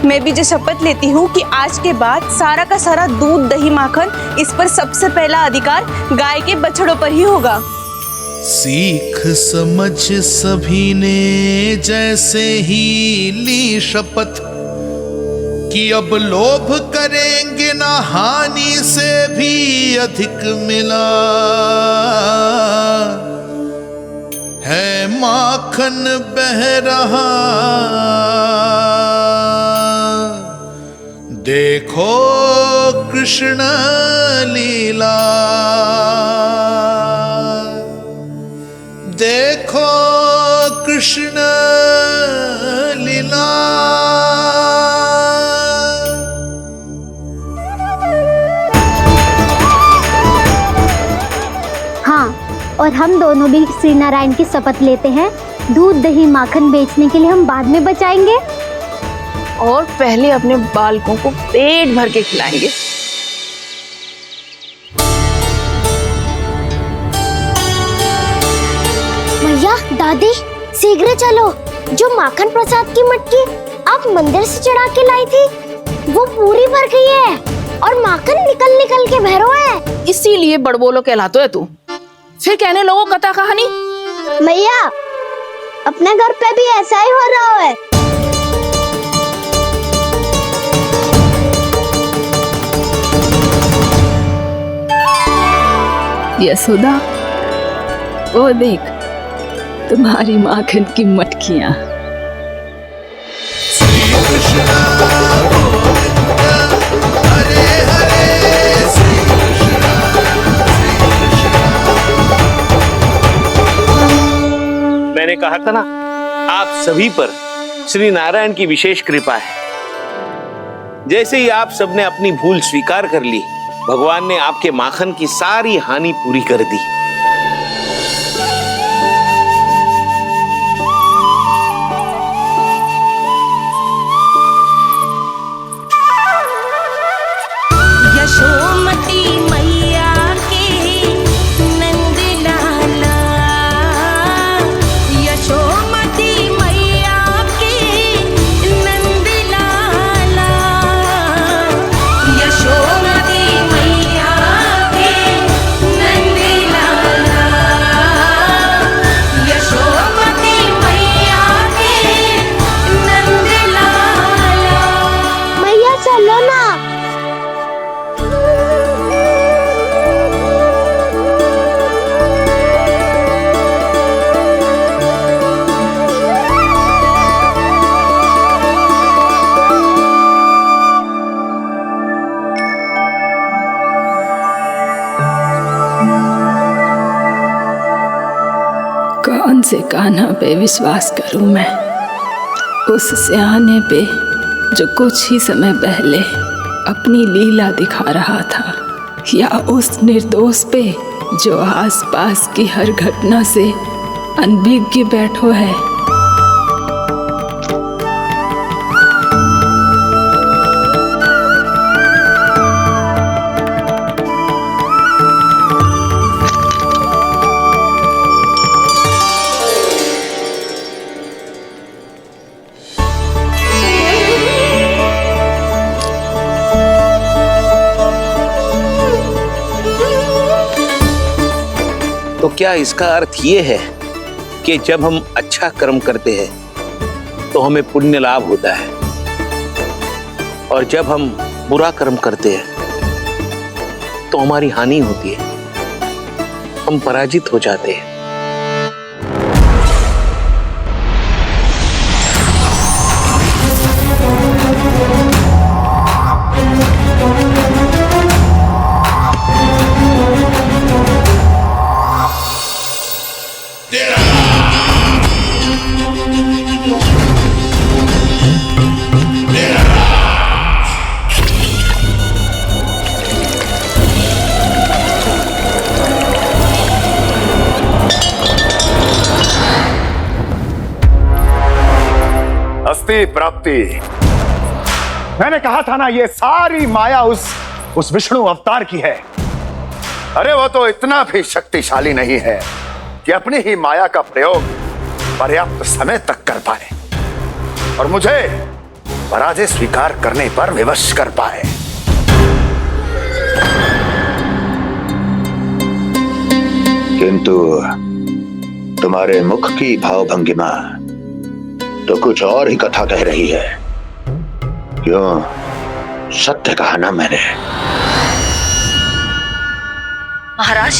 मैं भी जो शपथ लेती हूँ कि आज के बाद सारा का सारा दूध, दही, माखन इस पर सबसे पहला अधिकार गाय के बछड़ों पर ही होगा। सीख समझ सभी ने जैसे ही ली शपथ कि अब लोभ करेंगे ना हानि से भी अधिक मिला है, माखन बह रहा देखो कृष्ण लीला, देखो कृष्ण लीला। हाँ, और हम दोनों भी श्री नारायण की शपथ लेते हैं, दूध दही माखन बेचने के लिए हम बाद में बचाएंगे और पहले अपने बालकों को पेट भर के खिलाएंगे। भैया दादी शीघ्र चलो, जो माखन प्रसाद की मटकी आप मंदिर से चढ़ा के लाई थी वो पूरी भर गई है और माखन निकल निकल के भरो है। इसीलिए बड़बोलो कहलाते है तू। फिर कहने लोगों कथा कहानी। भैया अपने घर पे भी ऐसा ही हो रहा है। यशोदा, वो देख तुम्हारी माखन की मटकियां। मैंने कहा था ना, आप सभी पर श्री नारायण की विशेष कृपा है। जैसे ही आप सबने अपनी भूल स्वीकार कर ली, भगवान ने आपके माखन की सारी हानि पूरी कर दी। यशोमती मैया के नंद लाला, यशोमती मैया के नंद लाला, यशोमती मैया के नंद लाला, यशोमती मैया के नंद लाला। मैया चलो ना। कौन से कान्हा पे विश्वास करूं मैं? उस सियाने पे जो कुछ ही समय पहले अपनी लीला दिखा रहा था, या उस निर्दोष पे जो आसपास की हर घटना से अनभिज्ञ बैठो है? तो क्या इसका अर्थ ये है कि जब हम अच्छा कर्म करते हैं तो हमें पुण्य लाभ होता है, और जब हम बुरा कर्म करते हैं तो हमारी हानि होती है, हम पराजित हो जाते हैं? अस्ति प्राप्ति। मैंने कहा था ना, ये सारी माया उस विष्णु अवतार की है। अरे वो तो इतना भी शक्तिशाली नहीं है कि अपनी ही माया का प्रयोग पर्याप्त समय तक कर पाए और मुझे पराजय स्वीकार करने पर विवश कर पाए। किंतु तुम्हारे मुख की भावभंगिमा तो कुछ और ही कथा कह रही है। क्यों? सत्य कहा ना मैंने। महाराज,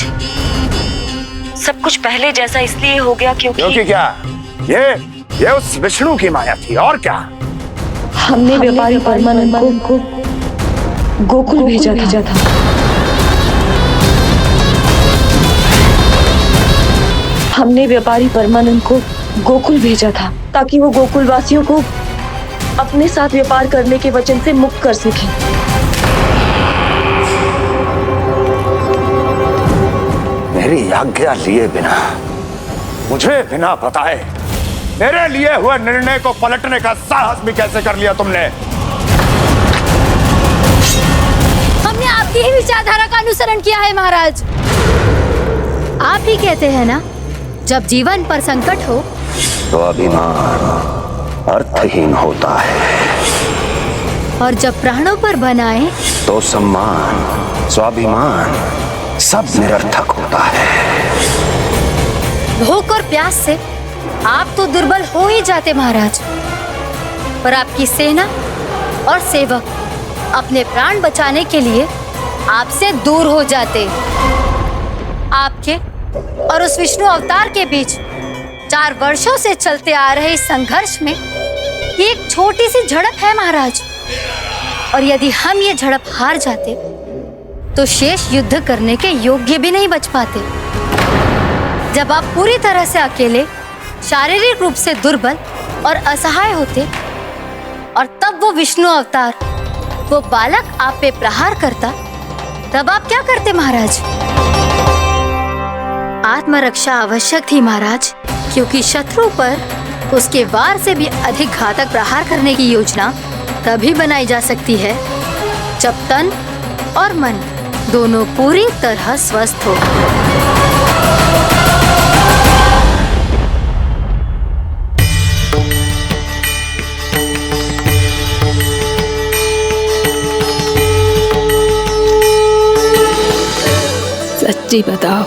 सब कुछ पहले जैसा इसलिए हो गया क्योंकि क्या? ये उस विष्णु की माया थी, और क्या? हमने व्यापारी परमानंद को गोकुल भेजा था। हमने व्यापारी परमानंद को गोकुल भेजा था ताकि वो गोकुल वासियों को अपने साथ व्यापार करने के वचन से मुक्त कर सके। मेरी आज्ञा लिए बिना, मुझे बिना बताए मेरे लिए हुए निर्णय को पलटने का साहस भी कैसे कर लिया तुमने? हमने आपकी ही विचारधारा का अनुसरण किया है महाराज। आप ही कहते हैं ना, जब जीवन पर संकट हो तो अभिमान अर्थहीन होता है, और जब प्राणों पर बनाए तो सम्मान स्वाभिमान सब निरर्थक होता है। भूख और प्यास से आप तो दुर्बल हो ही जाते महाराज, पर आपकी सेना और सेवक अपने प्राण बचाने के लिए आपसे दूर हो जाते। आपके और उस विष्णु अवतार के बीच 4 वर्षों से चलते आ रहे इस संघर्ष में ये एक छोटी सी झड़प है महाराज, और यदि हम ये झड़प हार जाते तो शेष युद्ध करने के योग्य भी नहीं बच पाते। जब आप पूरी तरह से अकेले, शारीरिक रूप से दुर्बल और असहाय होते, और तब वो विष्णु अवतार, वो बालक आप पे प्रहार करता, तब आप क्या करते महाराज? आत्मरक्षा आवश्यक थी महाराज, क्योंकि शत्रु पर उसके वार से भी अधिक घातक प्रहार करने की योजना तभी बनाई जा सकती है जब तन और मन दोनों पूरी तरह स्वस्थ हो। सच्ची बताओ,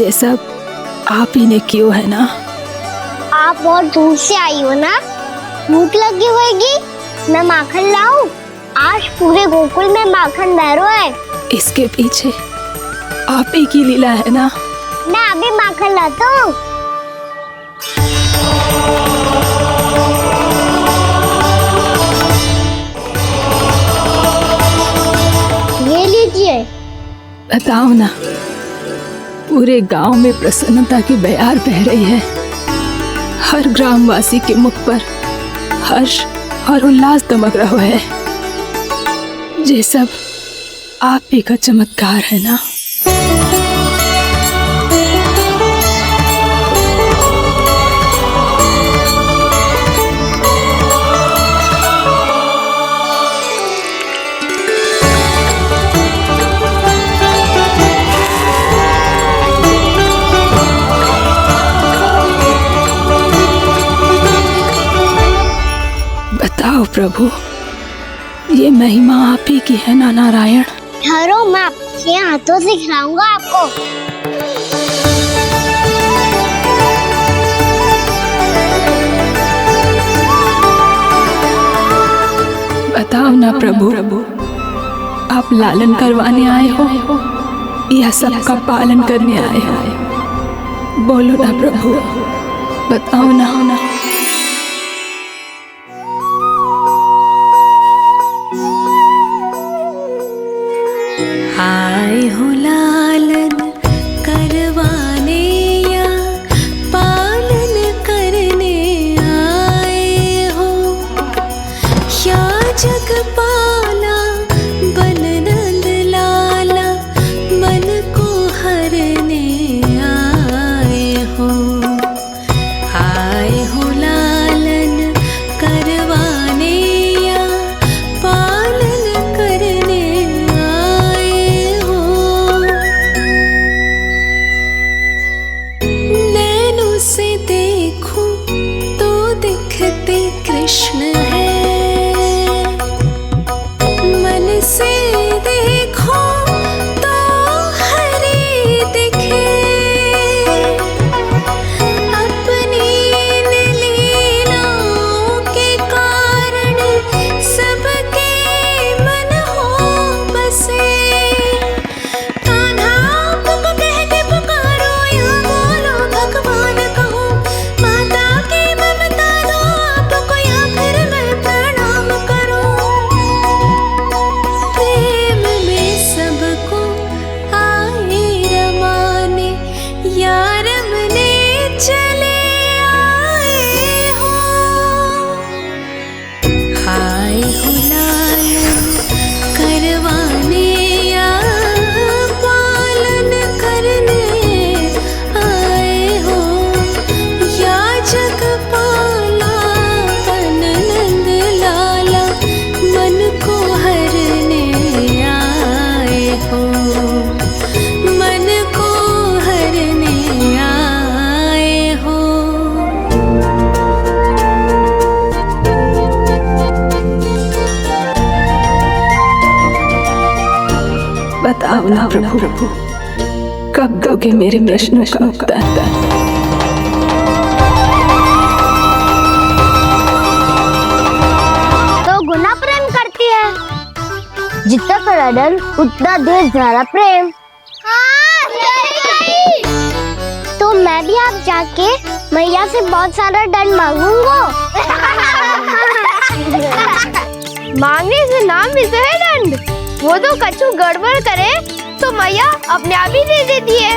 ये सब आप ही ने क्यों है ना? आप बहुत दूर से आई हो ना, भूख लगी होगी। मैं माखन लाऊं? आज पूरे गोकुल में माखन बह रहा है। इसके पीछे आप ही की लीला है ना? मैं अभी माखन लाता हूँ। ये लीजिए। बताओ ना, पूरे गांव में प्रसन्नता की बयार बह रही है। हर ग्रामवासी के मुख पर हर्ष और उल्लास दमक रहा है। ये सब आप ही का चमत्कार है ना? बताओ प्रभु, ये महिमा आप ही की है ना नारायण? ठहरो, मैं आपके हाथों से खिलाऊंगा आपको। बताओ ना प्रभु, आप लालन करवाने आए हो या सबका पालन करने आए हो? बोलो ना प्रभु, बताओ ना। आए हो लालन करवाने या पालन करने आए हो, या जगपाला बन नंद लाला मन को हरने आए हो। आए हो लालन करवाने या पालन करने आए हो। नैनों से देखूं तो दिखते कृष्ण है, मन से देखो तो हरि दिखे। अपनी इन लीलाओं के कारण सबके मन हो बसे। कान्हा आपको कह के पुकारो या बोलो भगवान कहो, माता की ममता दो आपको या फिर मैं बताओ ना प्रभु, कब दोगे मेरे प्रश्नों का उत्तर? तो गुना प्रेम करती है, जितना कड़ा डर उतना देर ज़्यादा प्रेम। तो मैं भी आप जाके मैया से बहुत सारा दंड मांगूंगा। मांगने से नाम भी तो है दंड। वो तो कछु गड़बड़ करे तो मैया अपने आप ही दे देती है।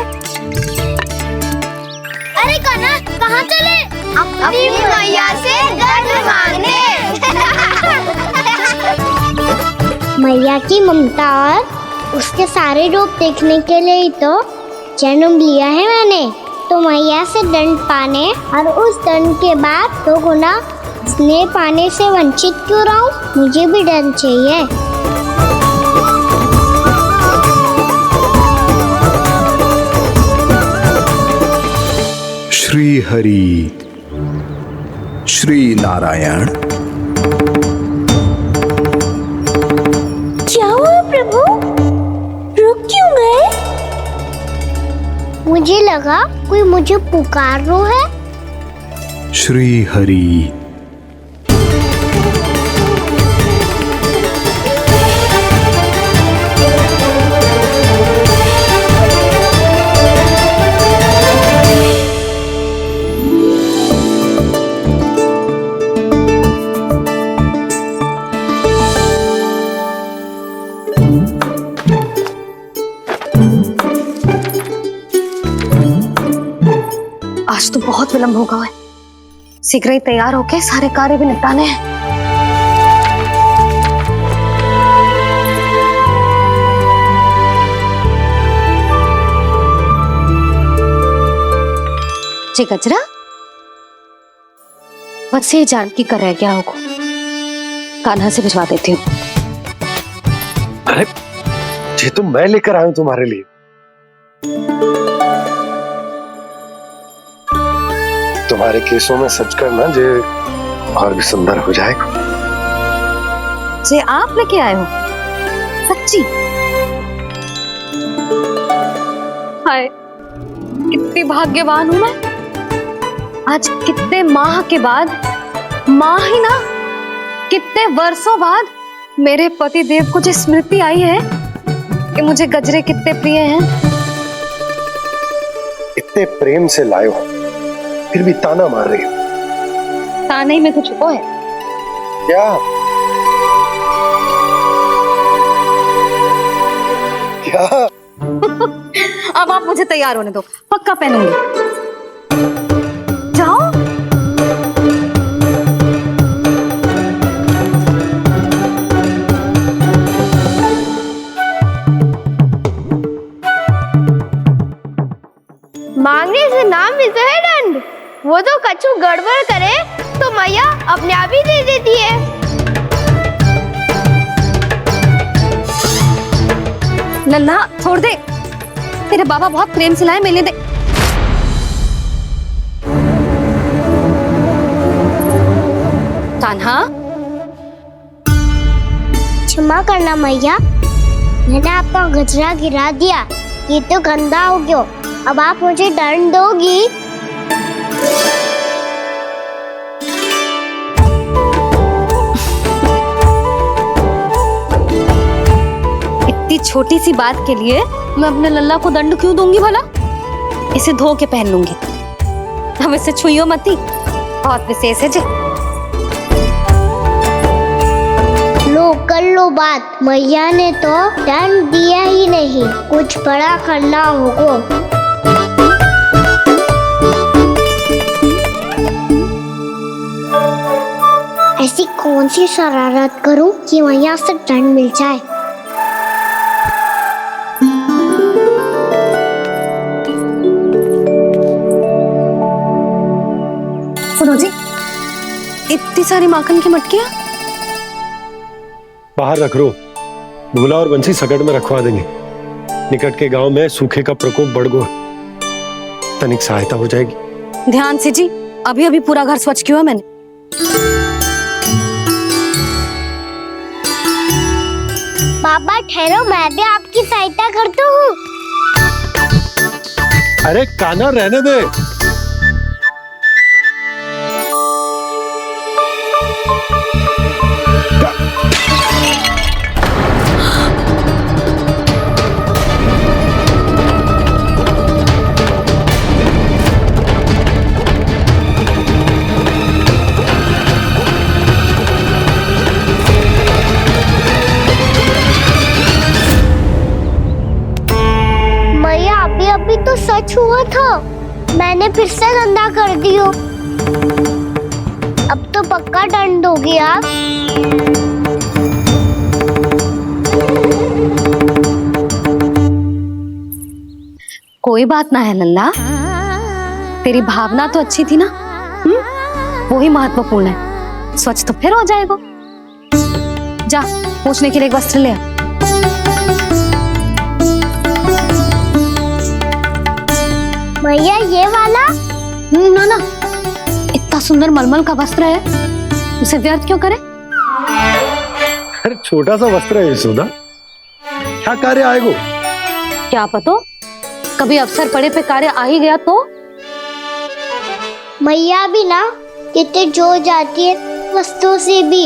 अरे कान्हा कहाँ चले? अपनी मैया से दंड मांगने। मैया की ममता और उसके सारे रूप देखने के लिए ही तो जन्म लिया है मैंने। तो मैया से दंड पाने और उस दंड के बाद तो गुना स्नेह पाने से वंचित क्यों रहूं? मुझे भी दंड चाहिए। श्री हरि श्री नारायण। क्या हुआ प्रभु? रुक क्यों गए? मुझे लगा कोई मुझे पुकार रहा है। श्री हरि। आज तो बहुत विलंब होगा है। शीघ्र ही तैयार होके सारे कार्य भी निपटाने हैं। जी गजरा, बस ये जान की कर रहा है क्या होगा। कान्हा से भिजवा देती हूँ। अरे ये तो मैं लेकर आया हूं तुम्हारे लिए। तुम्हारे केसों में सच करना जे और भी सुंदर हो जाएगा। जे आप लेके आए हो? सच्ची? हाय, कितनी भाग्यवान हूं मैं। आज कितने माह के बाद, माह ही ना, कितने वर्षों बाद मेरे पति देव को जो स्मृति आई है कि मुझे गजरे कितने प्रिय हैं। इतने प्रेम से लाए हो, फिर भी ताना मार रही हो। ताने में कुछ छुपो है क्या? क्या? अब आप मुझे तैयार होने दो, पक्का पहनूंगी। जाओ। मांगने से नाम भी तो है दंड। वो तो कछु गड़बड़ करे तो मैया अपने आप ही दे देती है। नन्हा छोड़ दे, तेरे बाबा बहुत प्रेम से लाए, मिलने दे। कान्हा, क्षमा करना मैया, मैंने आपका गजरा गिरा दिया। ये तो गंदा हो गया। अब आप मुझे दंड दोगी? इतनी छोटी सी बात के लिए मैं अपने लल्ला को दंड क्यों दूंगी भला? इसे धो के पहन लूंगी। हम इसे छुइयो मती, बहुत विशेष है जी। लो कर लो बात, मैया ने तो दंड दिया ही नहीं, कुछ बड़ा करना होगा। ऐसी कौन सी शरारत करूं कि मैया से दंड मिल जाए? सुनो जी, इतनी सारी माखन की मटकियां बाहर रख रो, भूला और बंसी सकट में रखवा देंगे। निकट के गांव में सूखे का प्रकोप बढ़ गया, तनिक सहायता हो जाएगी। ध्यान से जी, अभी अभी पूरा घर स्वच्छ किया मैंने। बाबा ठहरो, मैं भी आपको आपकी सहायता करता हूँ। अरे कान्हा रहने दे। मैया अभी तो सच हुआ था, मैंने फिर से धंधा कर दियो। अब तो पक्का दंड दोगे आप। कोई बात ना है लल्ला, तेरी भावना तो अच्छी थी ना, वही महत्वपूर्ण है। स्वच्छ तो फिर हो जाएगा। जा पोंछने के लिए एक वस्त्र ले आ। भैया ये वाला? ना ना, इतना सुंदर मलमल का वस्त्र है, उसे व्यर्थ क्यों करे? अरे छोटा सा वस्त्र है यशोदा, क्या कार्य आएगा? क्या पता, कभी अवसर पड़े पे कार्य आ ही गया तो। मैया भी ना कितने जो जाती है वस्तुओं से भी।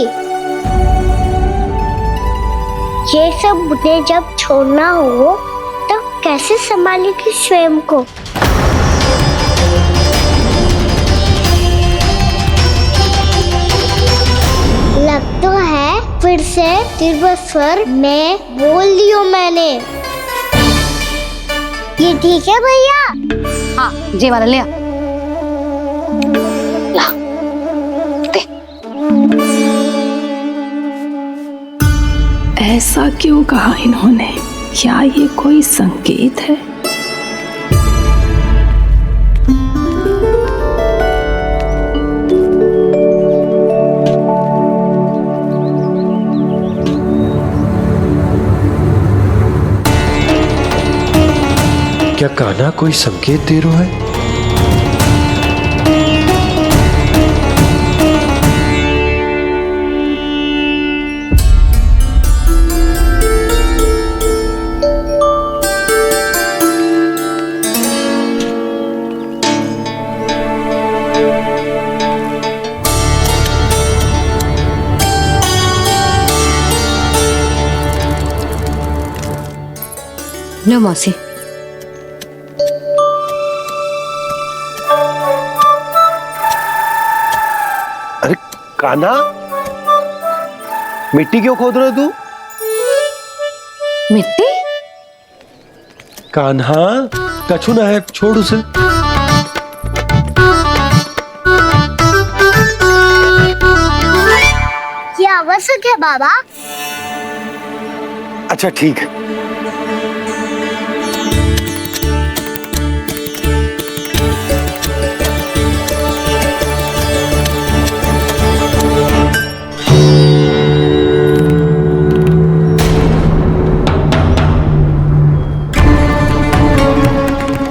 ये सब मुझे जब छोड़ना हो तो कैसे संभालेगी स्वयं को? लग तो है फिर से तिरबस्वर में बोल दियो मैंने। ये ठीक है भैया? हाँ जे वाला ले आ। ला दे। ऐसा क्यों कहा इन्होंने? क्या ये कोई संकेत है? क्या कान्हा कोई संकेत दे रहा है? लो मौसी। अरे कान्हा, मिट्टी क्यों खोद रहे तू? मिट्टी? कान्हा, कछु ना है, छोड़ उसे। ये आवश्यक है बाबा। अच्छा ठीक है।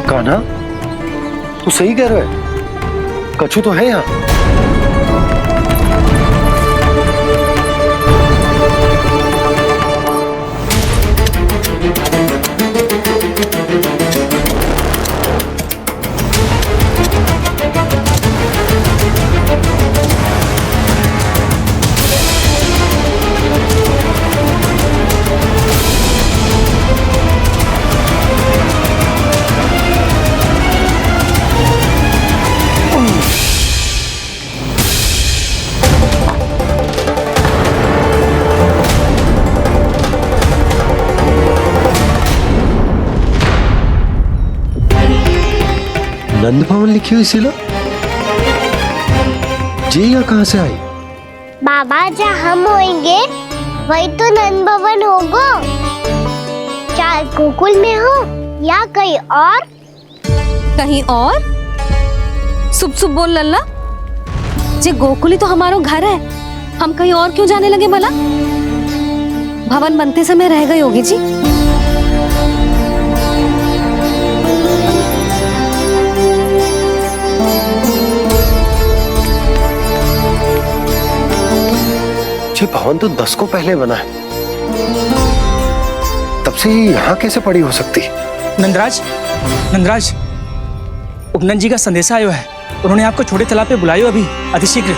कान्हा, तू सही कह रहा है, कछु तो है यहाँ। नंद भवन लिखी हुई सिला, जी यहाँ कहाँ से आई? बाबा जहाँ हम होंगे वही तो नंद भवन होगा। चाहे गोकुल में हो या कहीं और। कहीं और? सुब सुब बोल लल्ला, जे गोकुली तो हमारो घर है, हम कहीं और क्यों जाने लगे भला? भवन बनते समय रह गई होगी जी। भवन तो 10 को पहले बना है, तब से ही यहाँ कैसे पड़ी हो सकती? नंदराज, नंदराज, उपनंद जी का संदेशा आयो है। उन्होंने आपको छोटे तालाब पे बुलायो अभी, अतिशीघ्र।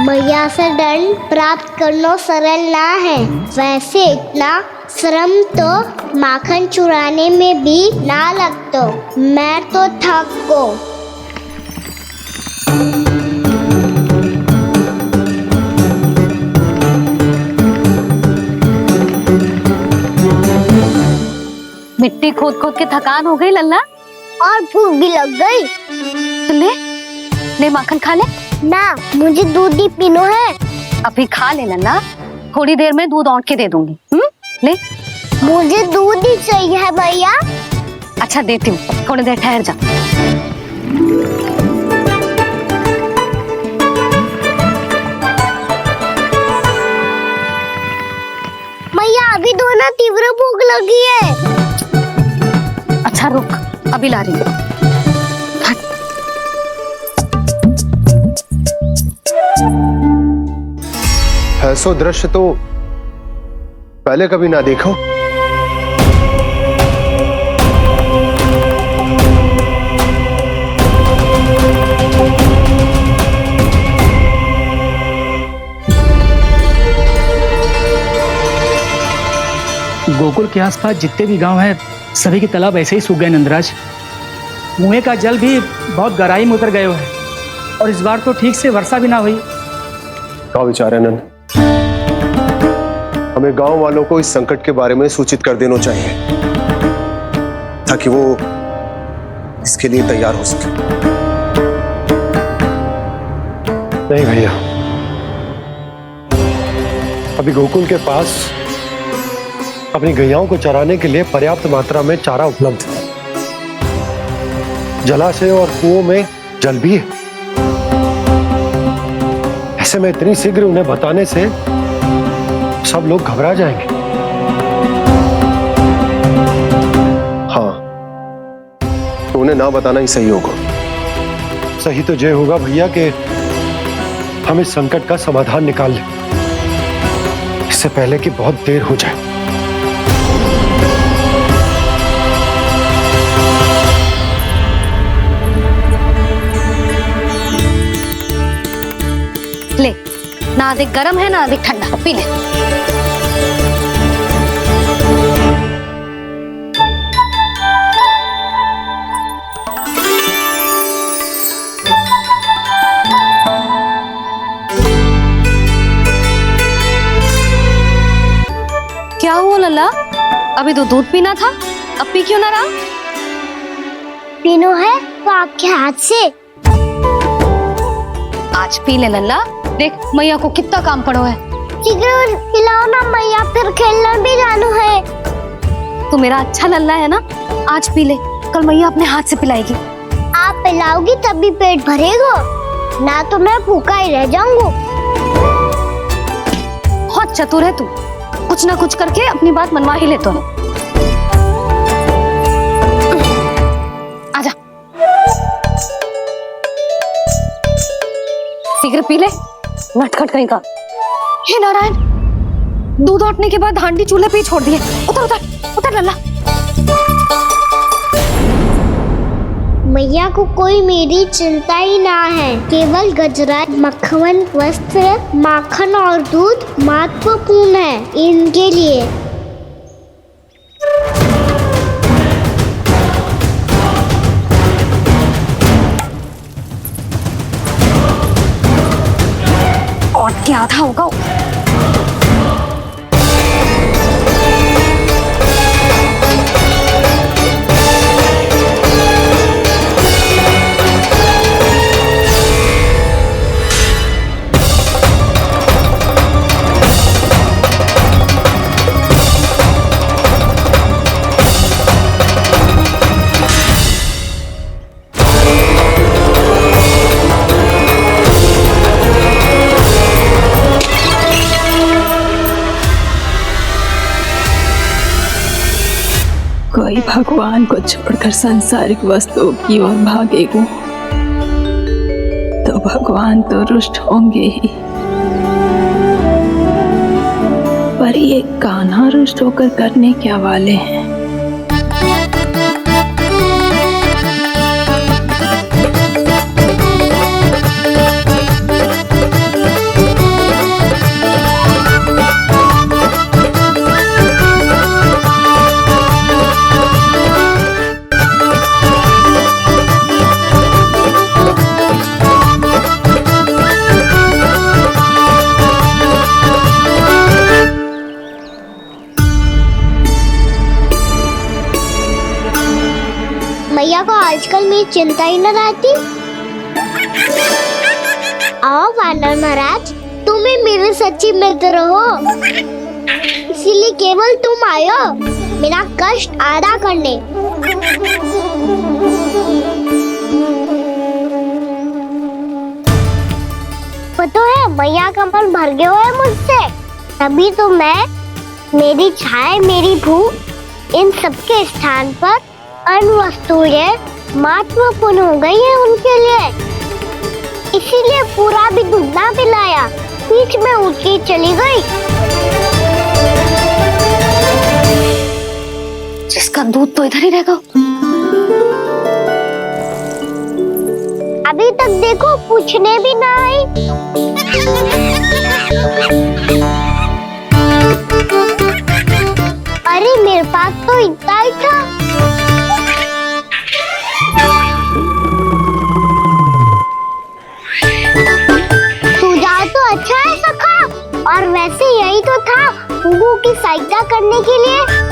मैया से दंड प्राप्त करना सरल ना है। वैसे इतना श्रम तो माखन चुराने में भी ना लगता। मैं तो थक गो। मिट्टी खोद खोद के थकान हो गई लल्ला, और भूख भी लग गई। तो ले माखन खा ले। ना, मुझे दूध ही पीना है। अभी खा ले लल्ला, थोड़ी देर में दूध औंट के दे दूंगी। ले। मुझे दूध ही चाहिए है भैया। अच्छा देती हूँ, थोड़ी देर ठहर जा। भैया अभी तो ना तीव्र भूख लगी है। अच्छा रुक, अभी ला रही हूँ। ऐसो दृश्य तो पहले कभी ना देखो। गोकुल के आसपास जितने भी गांव हैं, सभी के तालाब ऐसे ही सूख गए नंदराज। कुएं का जल भी बहुत गहराई में उतर गए है, और इस बार तो ठीक से वर्षा भी ना हुई। क्या विचार है नंद? हमें गांव वालों को इस संकट के बारे में सूचित कर देना चाहिए, ताकि वो इसके लिए तैयार हो सके। नहीं भैया, अभी गोकुल के पास अपनी गैयाओं को चराने के लिए पर्याप्त मात्रा में चारा उपलब्ध है। जलाशय और कुओं में जल भी है। ऐसे में इतनी शीघ्र उन्हें बताने से सब लोग घबरा जाएंगे। हाँ, तो उन्हें ना बताना ही सही होगा। सही तो ये होगा भैया कि हम इस संकट का समाधान निकाल लें, इससे पहले कि बहुत देर हो जाए। ले, ना अधिक गर्म है ना अधिक ठंडा, पी ले। क्या हुआ लल्ला? अभी तो दूध पीना था, अब पी क्यों ना रहा? पीनो है तो आपके हाथ से। आज पी ले लल्ला, देख मैया को कितना काम पड़ो है। शीघ्र पिलाओ ना मैया, फिर खेलना भी जानो है। तू मेरा अच्छा लल्ला है ना, आज पी ले, कल मैया अपने हाथ से पिलाएगी। आप पिलाओगी तभी पेट भरेगा, ना तो मैं भूखा ही रह जाऊंगा। बहुत चतुर है तू, कुछ ना कुछ करके अपनी बात मनवा ही लेता है। आजा, शीघ्र पी ले, नटखट कहीं का। हे नारायण, दूध औटने के बाद हांडी चूल्हे पे ही छोड़ दिए। उतर उतर उतर लल्ला। मैया को कोई मेरी चिंता ही ना है। केवल गजरा, मक्खन, वस्त्र, माखन और दूध महत्वपूर्ण है इनके लिए। और क्या आधा होगा। कोई भगवान को छोड़कर सांसारिक वस्तुओं की ओर भागेगा तो भगवान तो रुष्ट होंगे ही, पर ये कान्हा रुष्ट होकर करने क्या वाले हैं? मैया को आजकल मेरी चिंता ही न रहती। आओ वानर महाराज, तुम ही मेरे सच्ची मित्र हो, इसीलिए केवल तुम आयो मेरा कष्ट आधा करने। पता है मैया का मन भर गया है मुझसे, तभी तो मैं, मेरी छाया, मेरी भूख, इन सबके स्थान पर अन्य वस्तुएं महत्वपूर्ण हो गई है उनके लिए। इसीलिए पूरा भी दूध ना पिलाया, बीच में उठ के चली गई। जिसका दूध तो इधर ही रहेगा। अभी तक देखो पूछने भी ना आई। अरे मेरे पास तो इतना ही था। सुझाव तो अच्छा है सखा, और वैसे यही तो था गुगु की सहायता करने के लिए।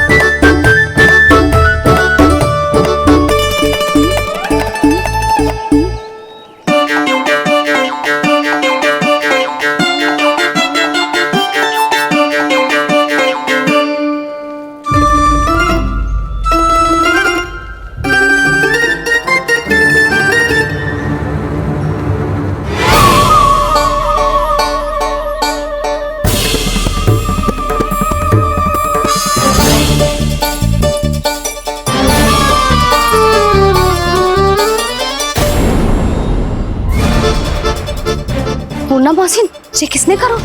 पूर्णा मौसी, ये किसने करो?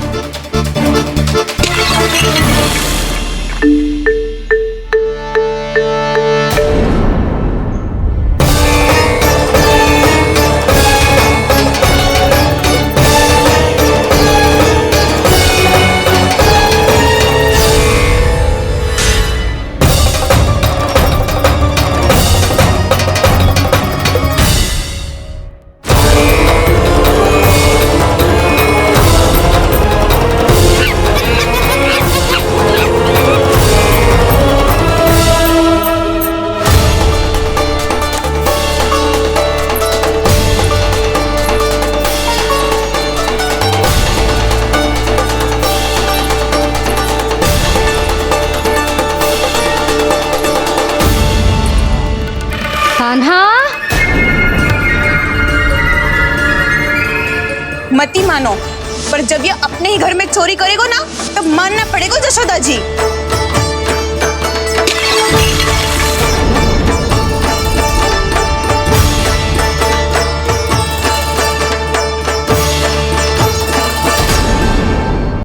मती मानो, पर जब ये अपने ही घर में चोरी करेगा ना, तब मानना पड़ेगा जशोदा जी।